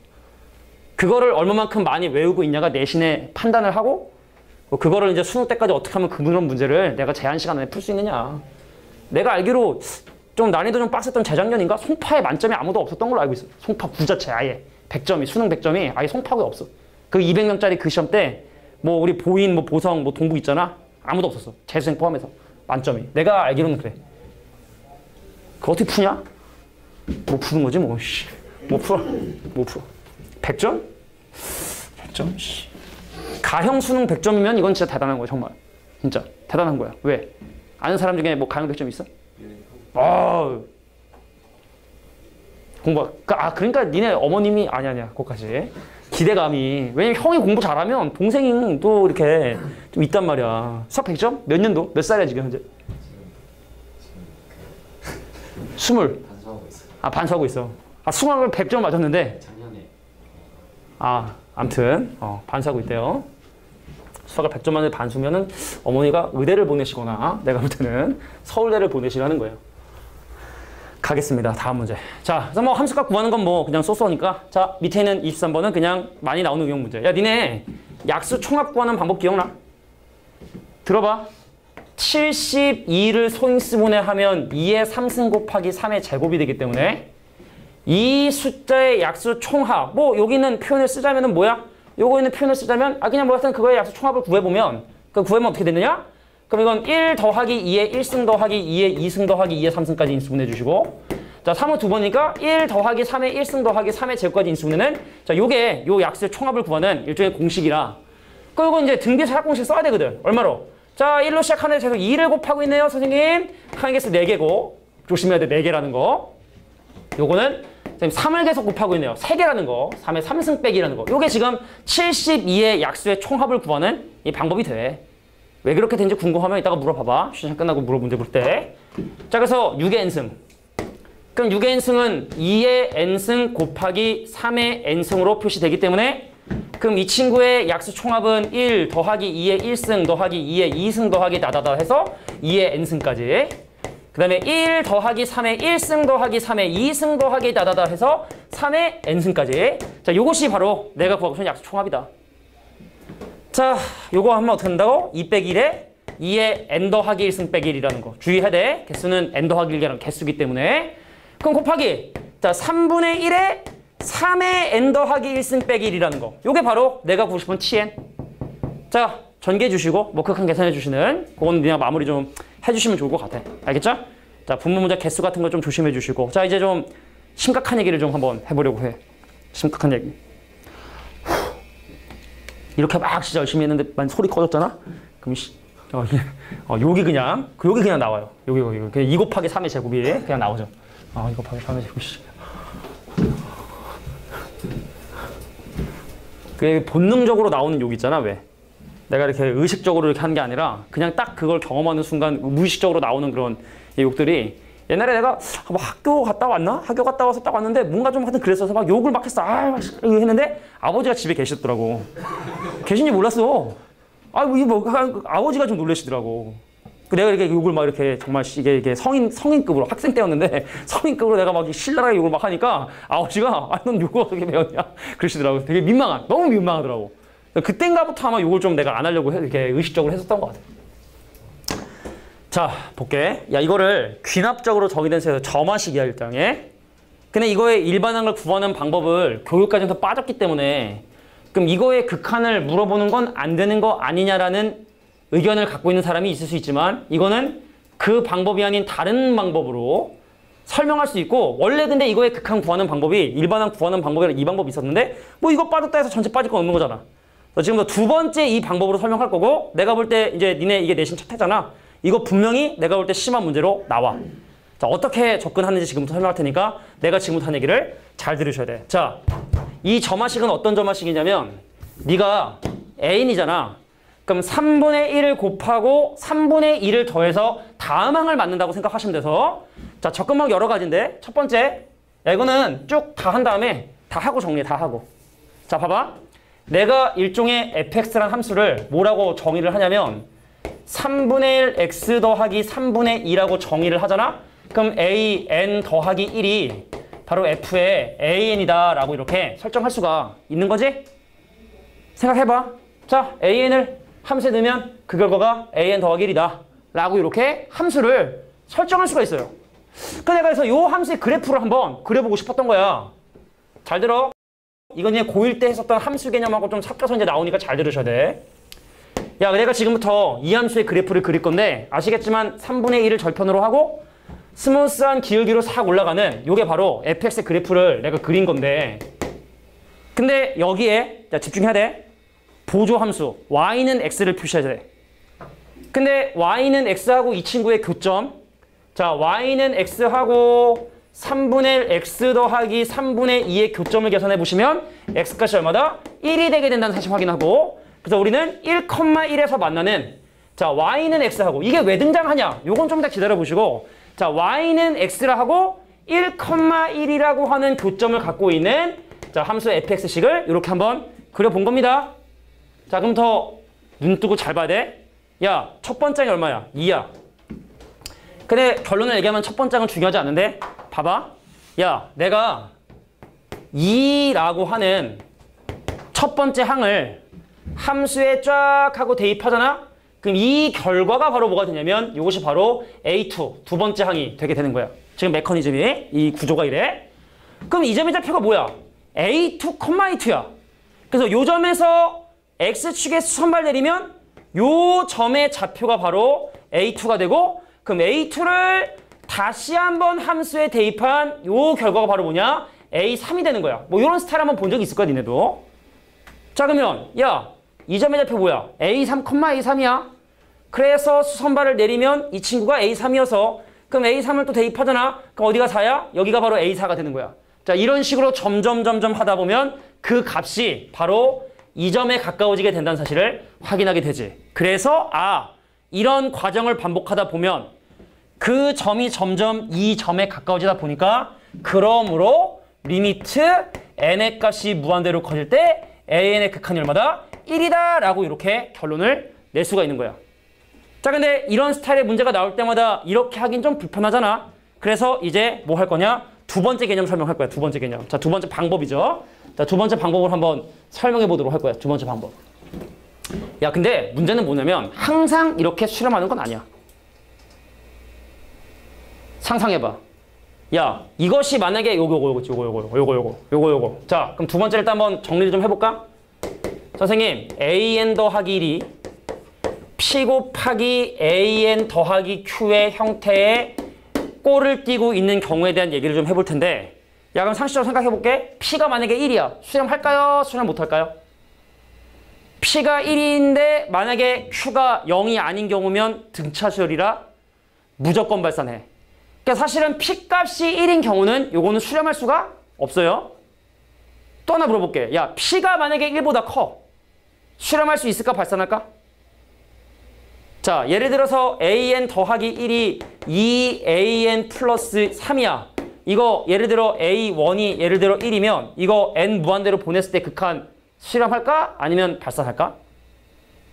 그거를 얼마만큼 많이 외우고 있냐가 내신의 판단을 하고 그거를 이제 수능 때까지 어떻게 하면 그런 문제를 내가 제한 시간 안에 풀 수 있느냐. 내가 알기로 좀 난이도 좀 빡셌던 재작년인가 송파에 만점이 아무도 없었던 걸로 알고 있어. 송파 구 자체 아예 100점이 수능 100점이 아예 송파구에 없어. 그 200명짜리 그 시험 때 뭐 우리 보인 뭐 보성 뭐 동부 있잖아. 아무도 없었어. 재수생 포함해서 만점이. 내가 알기로는 그래. 그거 어떻게 푸냐? 못 푸는 거지 뭐. 못 풀어. 100점? 100점? 가형 수능 100점이면 이건 진짜 대단한 거야 정말. 진짜 대단한 거야. 왜? 아는 사람 중에 뭐 가형 100점 있어? 공부. 그러니까 니네 어머님이 아니야. 그거까지. 기대감이. 왜냐면 형이 공부 잘하면 동생이 또 이렇게 좀 있단 말이야. 수학 100점? 몇 년도? 몇 살이야 지금 현재? 20. 반수하고 있어요. 반수하고 있어. 수학을 100점 맞았는데. 작년에. 암튼 반수하고 있대요. 수학을 100점 만에 반수면은 어머니가 의대를 보내시거나 내가 볼 때는 서울대를 보내시라는 거예요. 가겠습니다. 다음 문제. 자, 그래서 뭐 함수값 구하는 건 뭐 그냥 쏘쏘니까. 자, 밑에 있는 23번은 그냥 많이 나오는 응용 문제. 야, 니네 약수 총합 구하는 방법 기억나? 들어봐. 72를 소인수분해 하면 2의 3승 곱하기 3의 제곱이 되기 때문에 이 숫자의 약수 총합. 뭐 여기 있는 표현을 쓰자면은 뭐야? 요거 있는 표현을 쓰자면 그냥 뭐 하여튼 그거의 약수 총합을 구해보면 구해보면 어떻게 되느냐? 그럼 이건 1 더하기 2의 1승 더하기 2의 2승 더하기 2의 3승까지 인수분해 주시고 자 3은 두 번이니까 1 더하기 3의 1승 더하기 3의 제곱까지 인수분해는 자 요게 요 약수의 총합을 구하는 일종의 공식이라 그리고 이제 등비 사각공식 써야 되거든. 얼마로? 자 1로 시작하는 데서 2를 곱하고 있네요 선생님. 한 개수 4개고 조심해야 돼 4개라는 거. 요거는 3을 계속 곱하고 있네요. 3개라는 거. 3의 3승 빼기라는 거. 요게 지금 72의 약수의 총합을 구하는 이 방법이 돼. 왜 그렇게 된지 궁금하면 이따가 물어봐봐. 시험 끝나고 문제 볼 때. 자, 그래서 6의 n승. 그럼 6의 n승은 2의 n승 곱하기 3의 n승으로 표시되기 때문에 그럼 이 친구의 약수 총합은 1 더하기 2의 1승 더하기 2의 2승 더하기 나다다 해서 2의 n승까지. 그 다음에 1 더하기 3의 1승 더하기 3의 2승 더하기 나다다 해서 3의 n승까지. 자, 요것이 바로 내가 구하고 싶은 약수 총합이다. 자, 요거 하면 어떻게 된다고? 2 빼기 1에 2의 n 더하기 1승 빼기 1이라는 거. 주의해야 돼. 개수는 n 더하기 1이라는 개수기 때문에. 그럼 곱하기. 자, 3분의 1에 3의 n 더하기 1승 빼기 1이라는 거. 요게 바로 내가 구고 싶은 tn. 자, 전개 주시고 목격한 계산해 주시는 그건 그냥 마무리 좀 해주시면 좋을 것 같아. 알겠죠? 자, 분모 문제 개수 같은 거 좀 조심해 주시고. 자, 이제 좀 심각한 얘기를 좀 한번 해보려고 해. 심각한 얘기. 이렇게 막 진짜 열심히 했는데 만 소리 커졌잖아? 그럼 여기 그냥 여기 그냥 나와요. 여기 그냥 2 곱하기 3의 제곱이 그냥 나오죠. 2 곱하기 3의 제곱이. 그 본능적으로 나오는 욕 있잖아. 왜? 내가 이렇게 의식적으로 이렇게 하는 게 아니라 그냥 딱 그걸 경험하는 순간 무의식적으로 나오는 그런 욕들이 옛날에 내가 뭐 학교 갔다 왔나? 학교 갔다 와서 딱 왔는데 뭔가 좀 하여튼 그랬어서 막 욕을 막 했어. 했는데 아버지가 집에 계셨더라고. 계신지 몰랐어. 아버지가 좀 놀라시더라고. 내가 이렇게 욕을 막 이렇게 정말 이게 성인급으로 학생 때였는데 성인급으로 내가 막 신랄하게 욕을 막 하니까 아버지가 넌 욕을 어떻게 배웠냐? 그러시더라고. 되게 너무 민망하더라고. 그땐가부터 아마 욕을 좀 내가 안 하려고 이렇게 의식적으로 했었던 것 같아. 자, 볼게. 야, 이거를 귀납적으로 정의된 세에서 점화식이야, 일장에. 근데 이거의 일반항을 구하는 방법을 교육과정에서 빠졌기 때문에 그럼 이거의 극한을 물어보는 건 안 되는 거 아니냐라는 의견을 갖고 있는 사람이 있을 수 있지만 이거는 그 방법이 아닌 다른 방법으로 설명할 수 있고 원래 근데 이거의 극한 구하는 방법이 일반항 구하는 방법이라 이 방법이 있었는데 뭐 이거 빠졌다 해서 전체 빠질 건 없는 거잖아. 지금부터 두 번째 이 방법으로 설명할 거고 내가 볼 때 이제 니네 이게 내신 첫 해잖아. 이거 분명히 내가 볼 때 심한 문제로 나와. 자, 어떻게 접근하는지 지금부터 설명할 테니까 내가 지금부터 한 얘기를 잘 들으셔야 돼. 자, 이 점화식은 어떤 점화식이냐면 네가 애인이잖아. 그럼 3분의 1을 곱하고 3분의 1을 더해서 다음항을 맞는다고 생각하시면 돼서 자, 접근법 여러 가지인데 첫 번째 야, 이거는 쭉 다 한 다음에 다 하고 정리해. 다 하고. 자, 봐봐. 내가 일종의 fx라는 함수를 뭐라고 정의를 하냐면 3분의 1 x 더하기 3분의 2라고 정의를 하잖아? 그럼 a n 더하기 1이 바로 f의 an이다 라고 이렇게 설정할 수가 있는 거지? 생각해봐. 자, an을 함수에 넣으면 그 결과가 an 더하기 1이다 라고 이렇게 함수를 설정할 수가 있어요. 그러니까 내가 그래서 이 함수의 그래프를 한번 그려보고 싶었던 거야. 잘 들어. 이건 이제 고1 때 했었던 함수 개념하고 좀 섞여서 이제 나오니까 잘 들으셔야 돼. 야, 내가 지금부터 이 함수의 그래프를 그릴 건데 아시겠지만 3분의 1을 절편으로 하고 스무스한 기울기로 싹 올라가는 요게 바로 fx의 그래프를 내가 그린 건데 근데 여기에 자, 집중해야 돼. 보조함수 y는 x를 표시해야 돼. 근데 y는 x하고 이 친구의 교점 자, y는 x하고 3분의 1 x 더하기 3분의 2의 교점을 계산해 보시면 x값이 얼마다? 1이 되게 된다는 사실 확인하고 그래서 우리는 1,1에서 만나는 자 y는 x하고 이게 왜 등장하냐? 요건 좀 더 기다려 보시고 자 y는 x라 하고 1,1이라고 하는 교점을 갖고 있는 자 함수 fx식을 이렇게 한번 그려본 겁니다. 자 그럼 더 눈 뜨고 잘 봐야 돼. 야, 첫 번째가 얼마야? 2야. 근데 결론을 얘기하면 첫 번째는 중요하지 않은데 봐봐. 야, 내가 2라고 하는 첫 번째 항을 함수에 쫙 하고 대입하잖아? 그럼 이 결과가 바로 뭐가 되냐면 이것이 바로 A2, 두 번째 항이 되게 되는 거야. 지금 메커니즘이, 이 구조가 이래. 그럼 이 점의 좌표가 뭐야? A2, 2야. 그래서 요 점에서 X축에 수선발 내리면 요 점의 좌표가 바로 A2가 되고 그럼 A2를 다시 한번 함수에 대입한 요 결과가 바로 뭐냐? A3이 되는 거야. 뭐 이런 스타일 한번 본 적 있을 거야, 니네도. 자, 그러면 야, 이 점의 좌표 뭐야? A3, A3이야. 그래서 수선발을 내리면 이 친구가 A3이어서 그럼 A3을 또 대입하잖아. 그럼 어디가 4야? 여기가 바로 A4가 되는 거야. 자, 이런 식으로 점점 하다 보면 그 값이 바로 이 점에 가까워지게 된다는 사실을 확인하게 되지. 그래서 이런 과정을 반복하다 보면 그 점이 점점 이 점에 가까워지다 보니까 그러므로 리미트 n의 값이 무한대로 커질 때 an의 극한이 얼마다? 1이다 라고 이렇게 결론을 낼 수가 있는 거야. 자, 근데 이런 스타일의 문제가 나올 때마다 이렇게 하긴 좀 불편하잖아. 그래서 이제 뭐 할 거냐? 두 번째 개념 설명할 거야. 두 번째 개념. 자, 두 번째 방법이죠. 자, 두 번째 방법을 한번 설명해 보도록 할 거야. 두 번째 방법. 야, 근데 문제는 뭐냐면 항상 이렇게 수렴하는 건 아니야. 상상해봐. 야, 이것이 만약에 요거. 자, 그럼 두 번째 일단 한번 정리를 좀 해볼까? 선생님, an 더하기 1이 p 곱하기 an 더하기 q의 형태의 꼴을 띄고 있는 경우에 대한 얘기를 좀 해볼 텐데 야, 그럼 상식적으로 생각해볼게. p가 만약에 1이야. 수렴할까요? 수렴 못할까요? P가 1인데 만약에 Q가 0이 아닌 경우면 등차 수열이라 무조건 발산해. 그러니까 사실은 P값이 1인 경우는 요거는 수렴할 수가 없어요. 또 하나 물어볼게. 야, P가 만약에 1보다 커. 수렴할 수 있을까? 발산할까? 자, 예를 들어서 AN 더하기 1이 2AN 플러스 3이야. 이거 예를 들어 A1이 예를 들어 1이면 이거 N 무한대로 보냈을 때 극한 수렴할까? 아니면 발산할까?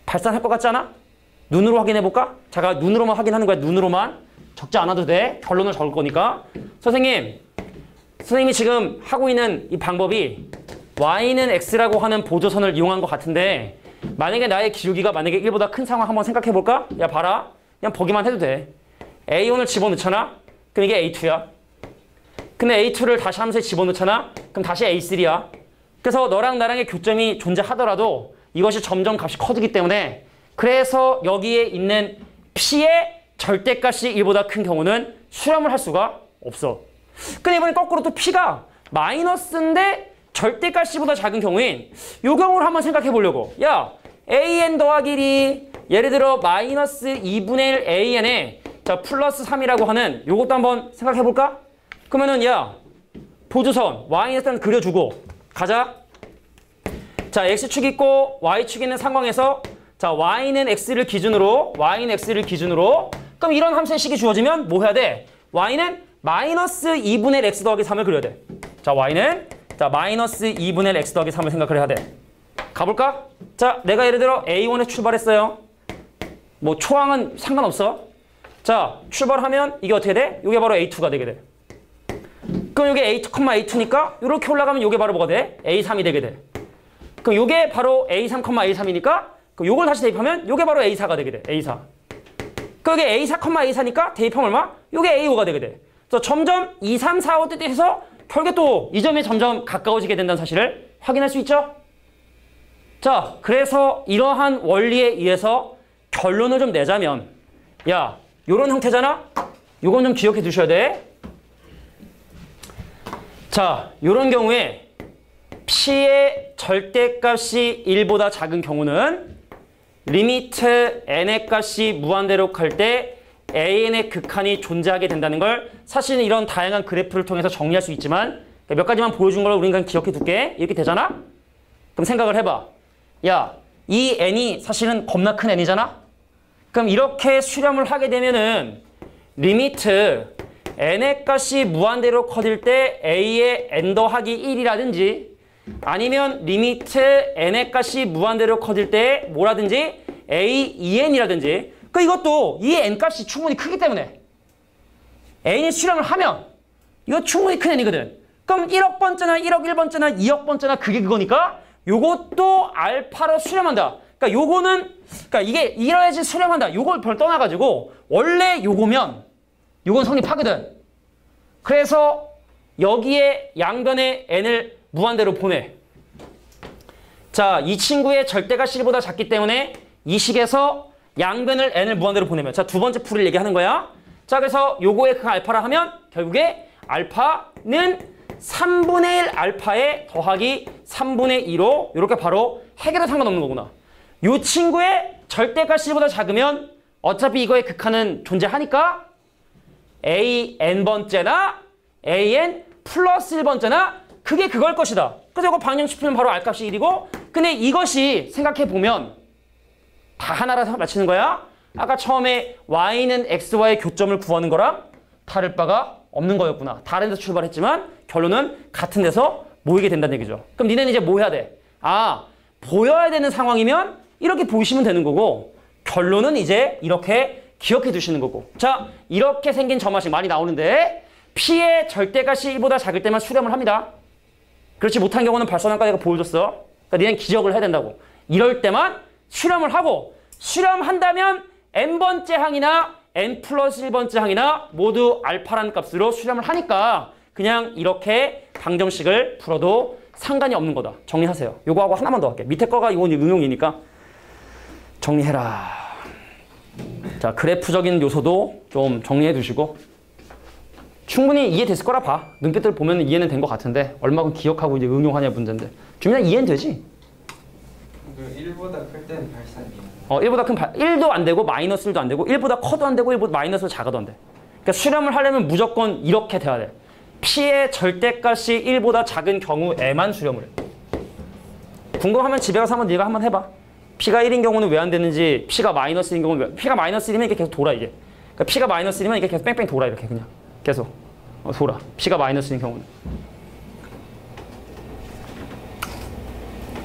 발산할 것 같지 않아? 눈으로 확인해볼까? 자가 눈으로만 확인하는 거야. 눈으로만. 적지 않아도 돼. 결론을 적을 거니까. 선생님이 지금 하고 있는 이 방법이 y는 x라고 하는 보조선을 이용한 것 같은데 만약에 나의 기울기가 만약에 1보다 큰 상황 한번 생각해 볼까? 야 봐라. 그냥 보기만 해도 돼. A1을 집어넣잖아? 그럼 이게 A2야. 근데 A2를 다시 함수에 집어넣잖아? 그럼 다시 A3야. 그래서 너랑 나랑의 교점이 존재하더라도 이것이 점점 값이 커지기 때문에 그래서 여기에 있는 P의 절대값이 1보다 큰 경우는 수렴을 할 수가 없어. 근데 이번엔 거꾸로 또 P가 마이너스인데 절대값이 보다 작은 경우인 이 경우를 한번 생각해 보려고. 야, AN 더하기 1이 예를 들어 마이너스 2분의 1 AN에 자 플러스 3이라고 하는 요것도 한번 생각해 볼까? 그러면은 야, 보조선 Y는 일단 그려주고 가자. 자, X축 있고 Y축 있는 상황에서 자, Y는 X를 기준으로 그럼 이런 함수의 식이 주어지면 뭐 해야 돼? Y는 마이너스 2분의 1 X 더하기 3을 그려야 돼. 자, Y는 자 마이너스 2분의 1 X 더하기 3을 생각을 해야 돼. 가볼까? 자, 내가 예를 들어 A1에 출발했어요. 뭐 초항은 상관없어. 자, 출발하면 이게 어떻게 돼? 이게 바로 A2가 되게 돼. 그럼 이게 A2, A2니까 이렇게 올라가면 이게 바로 뭐가 돼? A3이 되게 돼. 그럼 이게 바로 A3, A3이니까 그럼 이걸 다시 대입하면 이게 바로 A4가 되게 돼. A4. 그럼 이게 A4, A4니까 대입하면 얼마? 이게 A5가 되게 돼. 그래서 점점 2, 3, 4, 5 때 해서 결국에 또 이 점에 점점 가까워지게 된다는 사실을 확인할 수 있죠? 자, 그래서 이러한 원리에 의해서 결론을 좀 내자면 야, 요런 형태잖아? 요건 좀 기억해 두셔야 돼. 자, 요런 경우에 P의 절대값이 1보다 작은 경우는 리미트 n의 값이 무한대로 갈 때 AN의 극한이 존재하게 된다는 걸 사실은 이런 다양한 그래프를 통해서 정리할 수 있지만 몇 가지만 보여준 걸 우리가 기억해 둘게. 이렇게 되잖아? 그럼 생각을 해봐. 야, 이 n이 사실은 겁나 큰 n이잖아? 그럼 이렇게 수렴을 하게 되면은 리미트 n의 값이 무한대로 커질 때 a의 n 더하기 1이라든지 아니면 리미트 n의 값이 무한대로 커질 때 뭐라든지 a 2n이라든지 그 이것도 이 n값이 충분히 크기 때문에 n이 수렴을 하면 이거 충분히 큰 n이거든. 그럼 1억 번째나 1억 1번째나 2억 번째나 그게 그거니까 요것도 알파로 수렴한다. 그러니까 요거는 그러니까 이게 이러야지 수렴한다. 요걸 별 떠나가지고 원래 요거면 요건 성립하거든. 그래서 여기에 양변에 n을 무한대로 보내. 자, 이 친구의 절대가 C보다 작기 때문에 이 식에서 양변을 n을 무한대로 보내면 자, 두 번째 풀을 얘기하는 거야. 자, 그래서 요거의 그 알파라 하면 결국에 알파는 3분의 1 알파에 더하기 3분의 2로 이렇게 바로 해결은 상관없는 거구나. 요 친구의 절대가 C보다 작으면 어차피 이거의 극한은 존재하니까 AN번째나 AN 플러스 1번째나 그게 그걸 것이다. 그래서 이거 방정식표는 바로 R값이 1이고 근데 이것이 생각해보면 다 하나라서 맞히는 거야. 아까 처음에 Y는 X와의 교점을 구하는 거랑 다를 바가 없는 거였구나. 다른 데서 출발했지만 결론은 같은 데서 모이게 된다는 얘기죠. 그럼 니네는 이제 뭐 해야 돼? 아, 보여야 되는 상황이면 이렇게 보시면 되는 거고 결론은 이제 이렇게 기억해 두시는 거고. 자, 이렇게 생긴 점화식 많이 나오는데 P의 절대값이 1보다 작을 때만 수렴을 합니다. 그렇지 못한 경우는 발산한 까지가 보여줬어. 그러니까 니네는 기억을 해야 된다고. 이럴 때만 수렴을 하고 수렴한다면 n번째 항이나 n 플러스 1번째 항이나 모두 알파라는 값으로 수렴을 하니까 그냥 이렇게 방정식을 풀어도 상관이 없는 거다. 정리하세요. 요거하고 하나만 더 할게. 밑에 거가 이건 응용이니까 정리해라. 자, 그래프적인 요소도 좀 정리해 두시고 충분히 이해됐을 거라 봐. 눈빛을 보면 이해는 된 것 같은데 얼마큼 기억하고 이제 응용하냐 문제인데 주민아 이해는 되지? 그 1보다 클 때는 발산이에요. 1보다 큰 1도 안 되고 마이너스 1도 안 되고 1보다 커도 안 되고 1보다 마이너스 작아도 안 돼. 그러니까 수렴을 하려면 무조건 이렇게 돼야 돼. P의 절대값이 1보다 작은 경우에만 수렴을 해. 궁금하면 집에 가서 한번 네가 한번 해봐. P가 1인 경우는 왜 안 되는지, P가 마이너스 1인 경우는 왜, P가 마이너스 1이면 이렇게 계속 돌아 이게. 그러니까 P가 마이너스 1이면 이게 계속 뺑뺑 돌아 이렇게 그냥 계속 돌아. P가 마이너스 1인 경우는.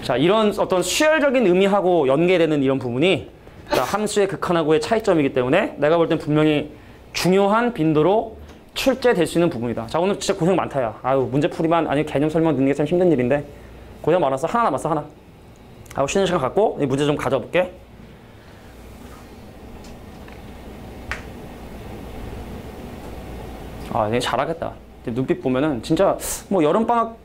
자, 이런 어떤 수열적인 의미하고 연계되는 이런 부분이 함수의 극한하고의 차이점이기 때문에 내가 볼 땐 분명히 중요한 빈도로 출제될 수 있는 부분이다. 자, 오늘 진짜 고생 많다, 야. 아유, 문제풀이만, 아니, 개념 설명 듣는 게 참 힘든 일인데. 고생 많았어. 하나 남았어, 하나. 하고 쉬는 시간 갖고, 이 문제 좀 가져볼게. 아, 얘 잘하겠다. 눈빛 보면은 진짜 뭐 여름방학,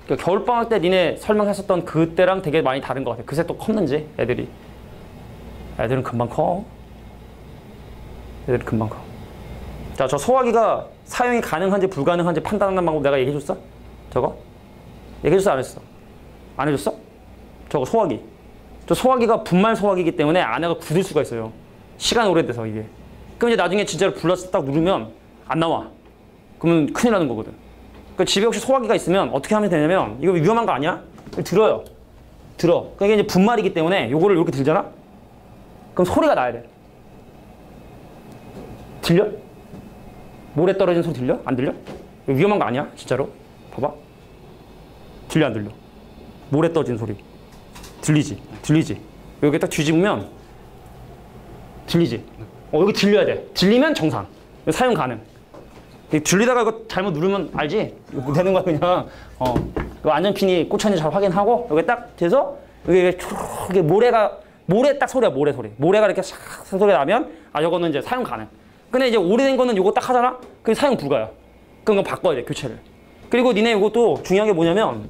그러니까 겨울방학 때 니네 설명했었던 그때랑 되게 많이 다른 것 같아. 그새 또 컸는지, 애들이. 애들은 금방 커. 애들은 금방 커. 자, 저 소화기가 사용이 가능한지 불가능한지 판단하는 방법 내가 얘기해줬어? 저거? 얘기해줬어? 안 했어? 안 해줬어? 저거 소화기. 저 소화기가 분말 소화기이기 때문에 안에가 굳을 수가 있어요. 시간 오래돼서 이게. 그럼 이제 나중에 진짜로 불러서 딱 누르면 안 나와. 그러면 큰일 나는 거거든. 그러니까 집에 혹시 소화기가 있으면 어떻게 하면 되냐면, 이거 위험한 거 아니야? 들어요. 들어. 그러니까 이제 분말이기 때문에 요거를 이렇게 들잖아? 그럼 소리가 나야 돼. 들려? 모래 떨어진 소리 들려? 안 들려? 이거 위험한 거 아니야? 진짜로? 봐봐. 들려 안 들려? 모래 떨어진 소리. 들리지? 들리지? 여기 딱 뒤집으면 들리지? 여기 들려야 돼. 들리면 정상. 사용 가능. 들리다가 이거 잘못 누르면 알지? 이거 되는 거야 그냥. 이거 안전핀이 꽂혔는지 잘 확인하고 여기 딱 돼서 여기 이게 모래 딱 소리야. 모래 소리. 모래가 이렇게 싹 소리 나면 이거는 이제 사용 가능. 근데 이제 오래된 거는 요거 딱 하잖아? 그게 사용 불가야. 그럼 바꿔야 돼, 교체를. 그리고 니네 요것도 중요한 게 뭐냐면,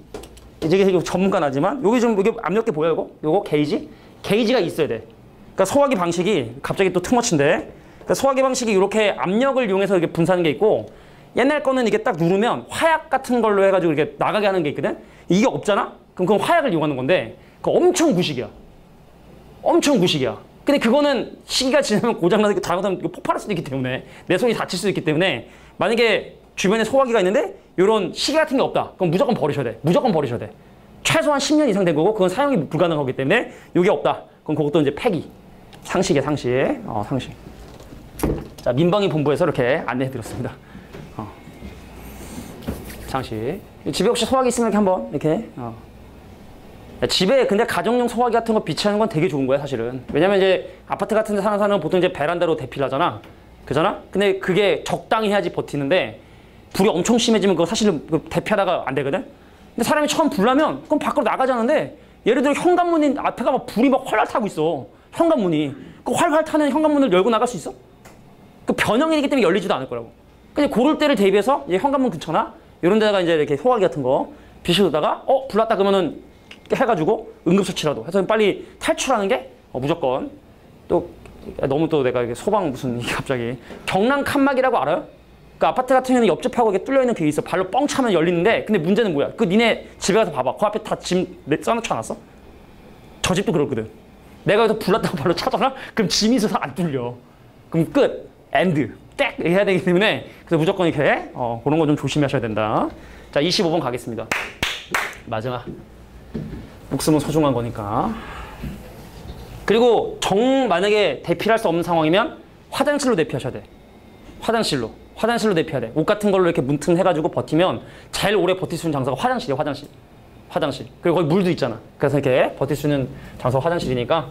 이게 전문가는 하지만, 여기 좀, 이게 압력계 보여, 이거? 요거 게이지? 게이지가 있어야 돼. 그러니까 소화기 방식이, 갑자기 또 투머치인데, 그러니까 소화기 방식이 이렇게 압력을 이용해서 이렇게 분사하는 게 있고, 옛날 거는 이게 딱 누르면 화약 같은 걸로 해가지고 이렇게 나가게 하는 게 있거든? 이게 없잖아? 그럼 그건 화약을 이용하는 건데, 그거 엄청 구식이야. 엄청 구식이야. 근데 그거는 시기가 지나면 고장나서 잘못하면 이거 폭발할 수도 있기 때문에 내 손이 다칠 수도 있기 때문에 만약에 주변에 소화기가 있는데 이런 시계 같은 게 없다. 그럼 무조건 버리셔야 돼. 무조건 버리셔야 돼. 최소한 10년 이상 된 거고 그건 사용이 불가능하기 때문에 이게 없다. 그럼 그것도 이제 폐기. 상식이야, 상식. 상식. 자, 민방위 본부에서 이렇게 안내해드렸습니다. 상식. 집에 혹시 소화기 있으면 이렇게 한번 이렇게. 집에 근데 가정용 소화기 같은 거 비치하는 건 되게 좋은 거야 사실은. 왜냐면 이제 아파트 같은 데 사는 사람은 보통 이제 베란다로 대피를 하잖아. 그잖아? 근데 그게 적당히 해야지 버티는데 불이 엄청 심해지면 그거 사실은 대피하다가 안 되거든? 근데 사람이 처음 불 나면 그럼 밖으로 나가지 않는데 예를 들어 현관문인 앞에가 막 불이 막 활활 타고 있어. 현관문이. 그 활활 타는 현관문을 열고 나갈 수 있어? 그 변형이기 때문에 열리지도 않을 거라고. 근데 고럴 때를 대비해서 이제 현관문 근처나 이런 데다가 이제 이렇게 소화기 같은 거 비춰두다가 불 났다 그러면은 해가지고 응급처치라도 해서 빨리 탈출하는 게 무조건. 또 너무 또 내가 이게 소방 무슨 이게 갑자기 경랑 칸막이라고 알아요? 그 아파트 같은 경우는 옆집하고 이렇게 뚫려 있는 게 있어. 발로 뻥 차면 열리는데 근데 문제는 뭐야? 그 니네 집에 가서 봐봐. 그 앞에 다 짐 써놓지 않았어? 저 집도 그렇거든. 내가 여기서 불났다고 발로 차잖아? 그럼 짐이 있어서 안 뚫려. 그럼 끝. 엔드. 땡! 해야 되기 때문에 그래서 무조건 이렇게 그런 거 좀 조심하셔야 된다. 자, 25번 가겠습니다. 마지막. 목숨은 소중한 거니까. 그리고 만약에 대피할 수 없는 상황이면 화장실로 대피하셔야 돼. 화장실로 대피해야 돼. 옷 같은 걸로 이렇게 문틈해가지고 버티면 제일 오래 버틸 수 있는 장소가 화장실이야. 화장실. 그리고 거기 물도 있잖아. 그래서 이렇게 버틸 수 있는 장소가 화장실이니까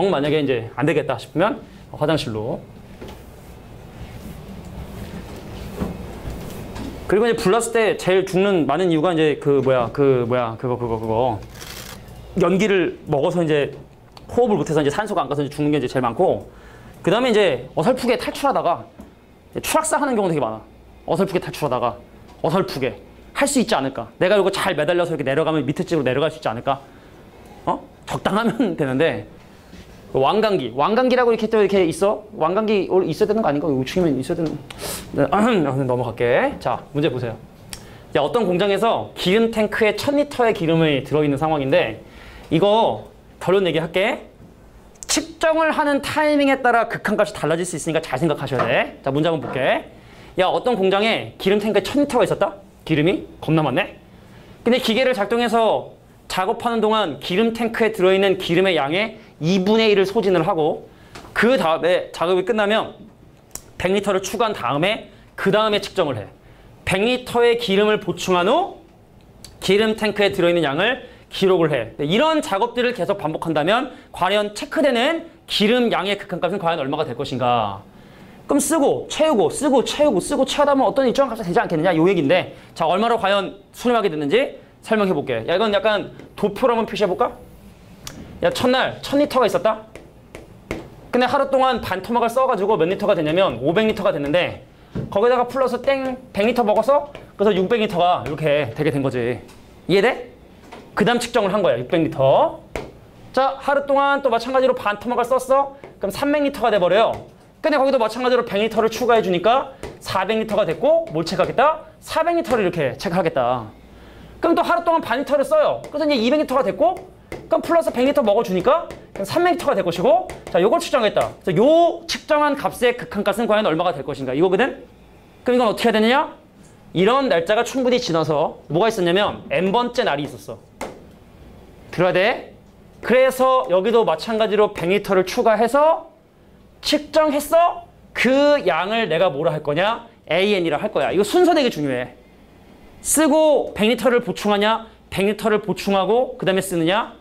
만약에 이제 안 되겠다 싶으면 화장실로. 그리고 이제 불 났을 때 제일 죽는 많은 이유가 이제 그거 연기를 먹어서 이제 호흡을 못해서 이제 산소가 안 가서 이제 죽는 게 이제 제일 많고, 그 다음에 이제 어설프게 탈출하다가 추락사 하는 경우도 되게 많아. 어설프게 탈출하다가 어설프게 할 수 있지 않을까? 내가 이거 잘 매달려서 이렇게 내려가면 밑에 집으로 내려갈 수 있지 않을까? 적당하면 되는데. 왕관기라고 이렇게 또 이렇게 있어? 왕관기 있어야 되는 거 아닌가? 우측이면 있어야 되는. 넘어갈게. 자, 문제 보세요. 자, 어떤 공장에서 기름 탱크에 1000리터의 기름이 들어있는 상황인데 이거 결론 얘기할게. 측정을 하는 타이밍에 따라 극한값이 달라질 수 있으니까 잘 생각하셔야 돼. 자, 문제 한번 볼게. 야, 어떤 공장에 기름 탱크에 1000리터가 있었다? 기름이 겁나 많네? 근데 기계를 작동해서 작업하는 동안 기름 탱크에 들어있는 기름의 양의 2분의 1을 소진을 하고 그 다음에 작업이 끝나면 100리터를 추가한 다음에 그 다음에 측정을 해. 100리터의 기름을 보충한 후 기름 탱크에 들어있는 양을 기록을 해. 이런 작업들을 계속 반복한다면 과연 체크되는 기름 양의 극한값은 과연 얼마가 될 것인가? 그럼 쓰고 채우고 쓰고 채우고 쓰고 채우다 보면 어떤 일정한 값이 되지 않겠느냐? 요 얘기인데 자, 얼마로 과연 수렴하게 됐는지 설명해 볼게. 야, 이건 약간 도표로 한번 표시해 볼까? 야, 첫날 1000리터가 있었다? 근데 하루 동안 반토막을 써가지고 몇 리터가 됐냐면 500리터가 됐는데 거기다가 플러스 땡 100리터 먹어서 그래서 600리터가 이렇게 되게 된 거지. 이해돼? 그 다음 측정을 한 거야. 600리터. 자, 하루 동안 또 마찬가지로 반토막을 썼어. 그럼 300리터가 돼버려요. 근데 거기도 마찬가지로 100리터를 추가해 주니까 400리터가 됐고 뭘 체크하겠다? 400리터를 이렇게 체크하겠다. 그럼 또 하루 동안 반 리터를 써요. 그래서 이제 200리터가 됐고 그럼 플러스 100리터 먹어주니까 300리터가 될 것이고 자, 요걸 측정했다. 그래서 요 측정한 값의 극한값은 과연 얼마가 될 것인가? 이거거든? 그럼 이건 어떻게 해야 되느냐? 이런 날짜가 충분히 지나서 뭐가 있었냐면 n번째 날이 있었어. 들어야 돼? 그래서 여기도 마찬가지로 100리터를 추가해서 측정했어? 그 양을 내가 뭐라 할 거냐? AN이라 할 거야. 이거 순서 되게 중요해. 쓰고 100리터를 보충하냐? 100리터를 보충하고 그 다음에 쓰느냐?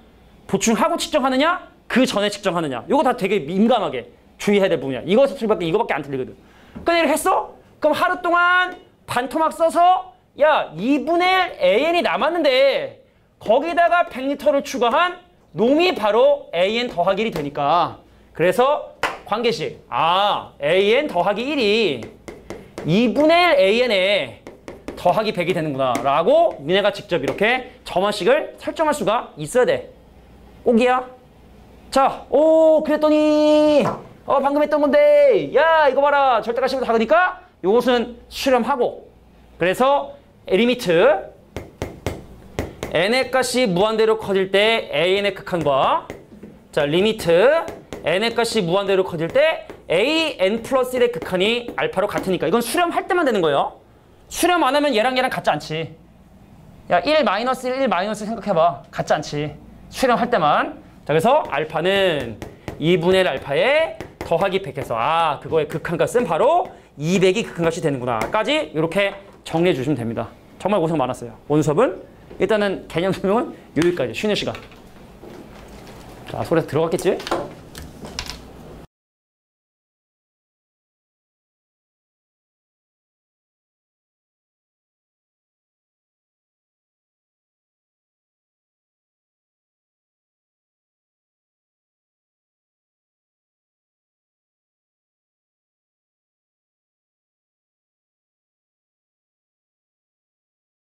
보충하고 측정하느냐? 그 전에 측정하느냐? 이거 다 되게 민감하게 주의해야 될 부분이야. 이거밖에 안 틀리거든. 근데 이렇게 했어? 그럼 하루 동안 반토막 써서 야 2분의 1 AN이 남았는데 거기다가 100리터를 추가한 놈이 바로 AN 더하기 1이 되니까 그래서 관계식 AN 더하기 1이 2분의 1 AN에 더하기 100이 되는구나 라고 니네가 직접 이렇게 점화식을 설정할 수가 있어야 돼. 꼭이야. 자, 그랬더니 방금 했던 건데 야 이거 봐라 절대값이보다 작으니까 요것은 수렴하고 그래서 리미트 n의 값이 무한대로 커질 때 AN의 극한과 자 리미트 n의 값이 무한대로 커질 때 AN 플러스 1의 극한이 알파로 같으니까 이건 수렴할 때만 되는 거예요. 수렴 안 하면 얘랑 같지 않지. 야 1 마이너스 1 마이너스 생각해봐. 같지 않지. 수렴할 때만. 자 그래서 알파는 2분의 1 알파에 더하기 100해서 그거의 극한값은 바로 200이 극한값이 되는구나 까지 이렇게 정리해 주시면 됩니다. 정말 고생 많았어요. 오늘 수업은 일단은 개념 설명은 여기까지 쉬는 시간. 자 소리에서 들어갔겠지?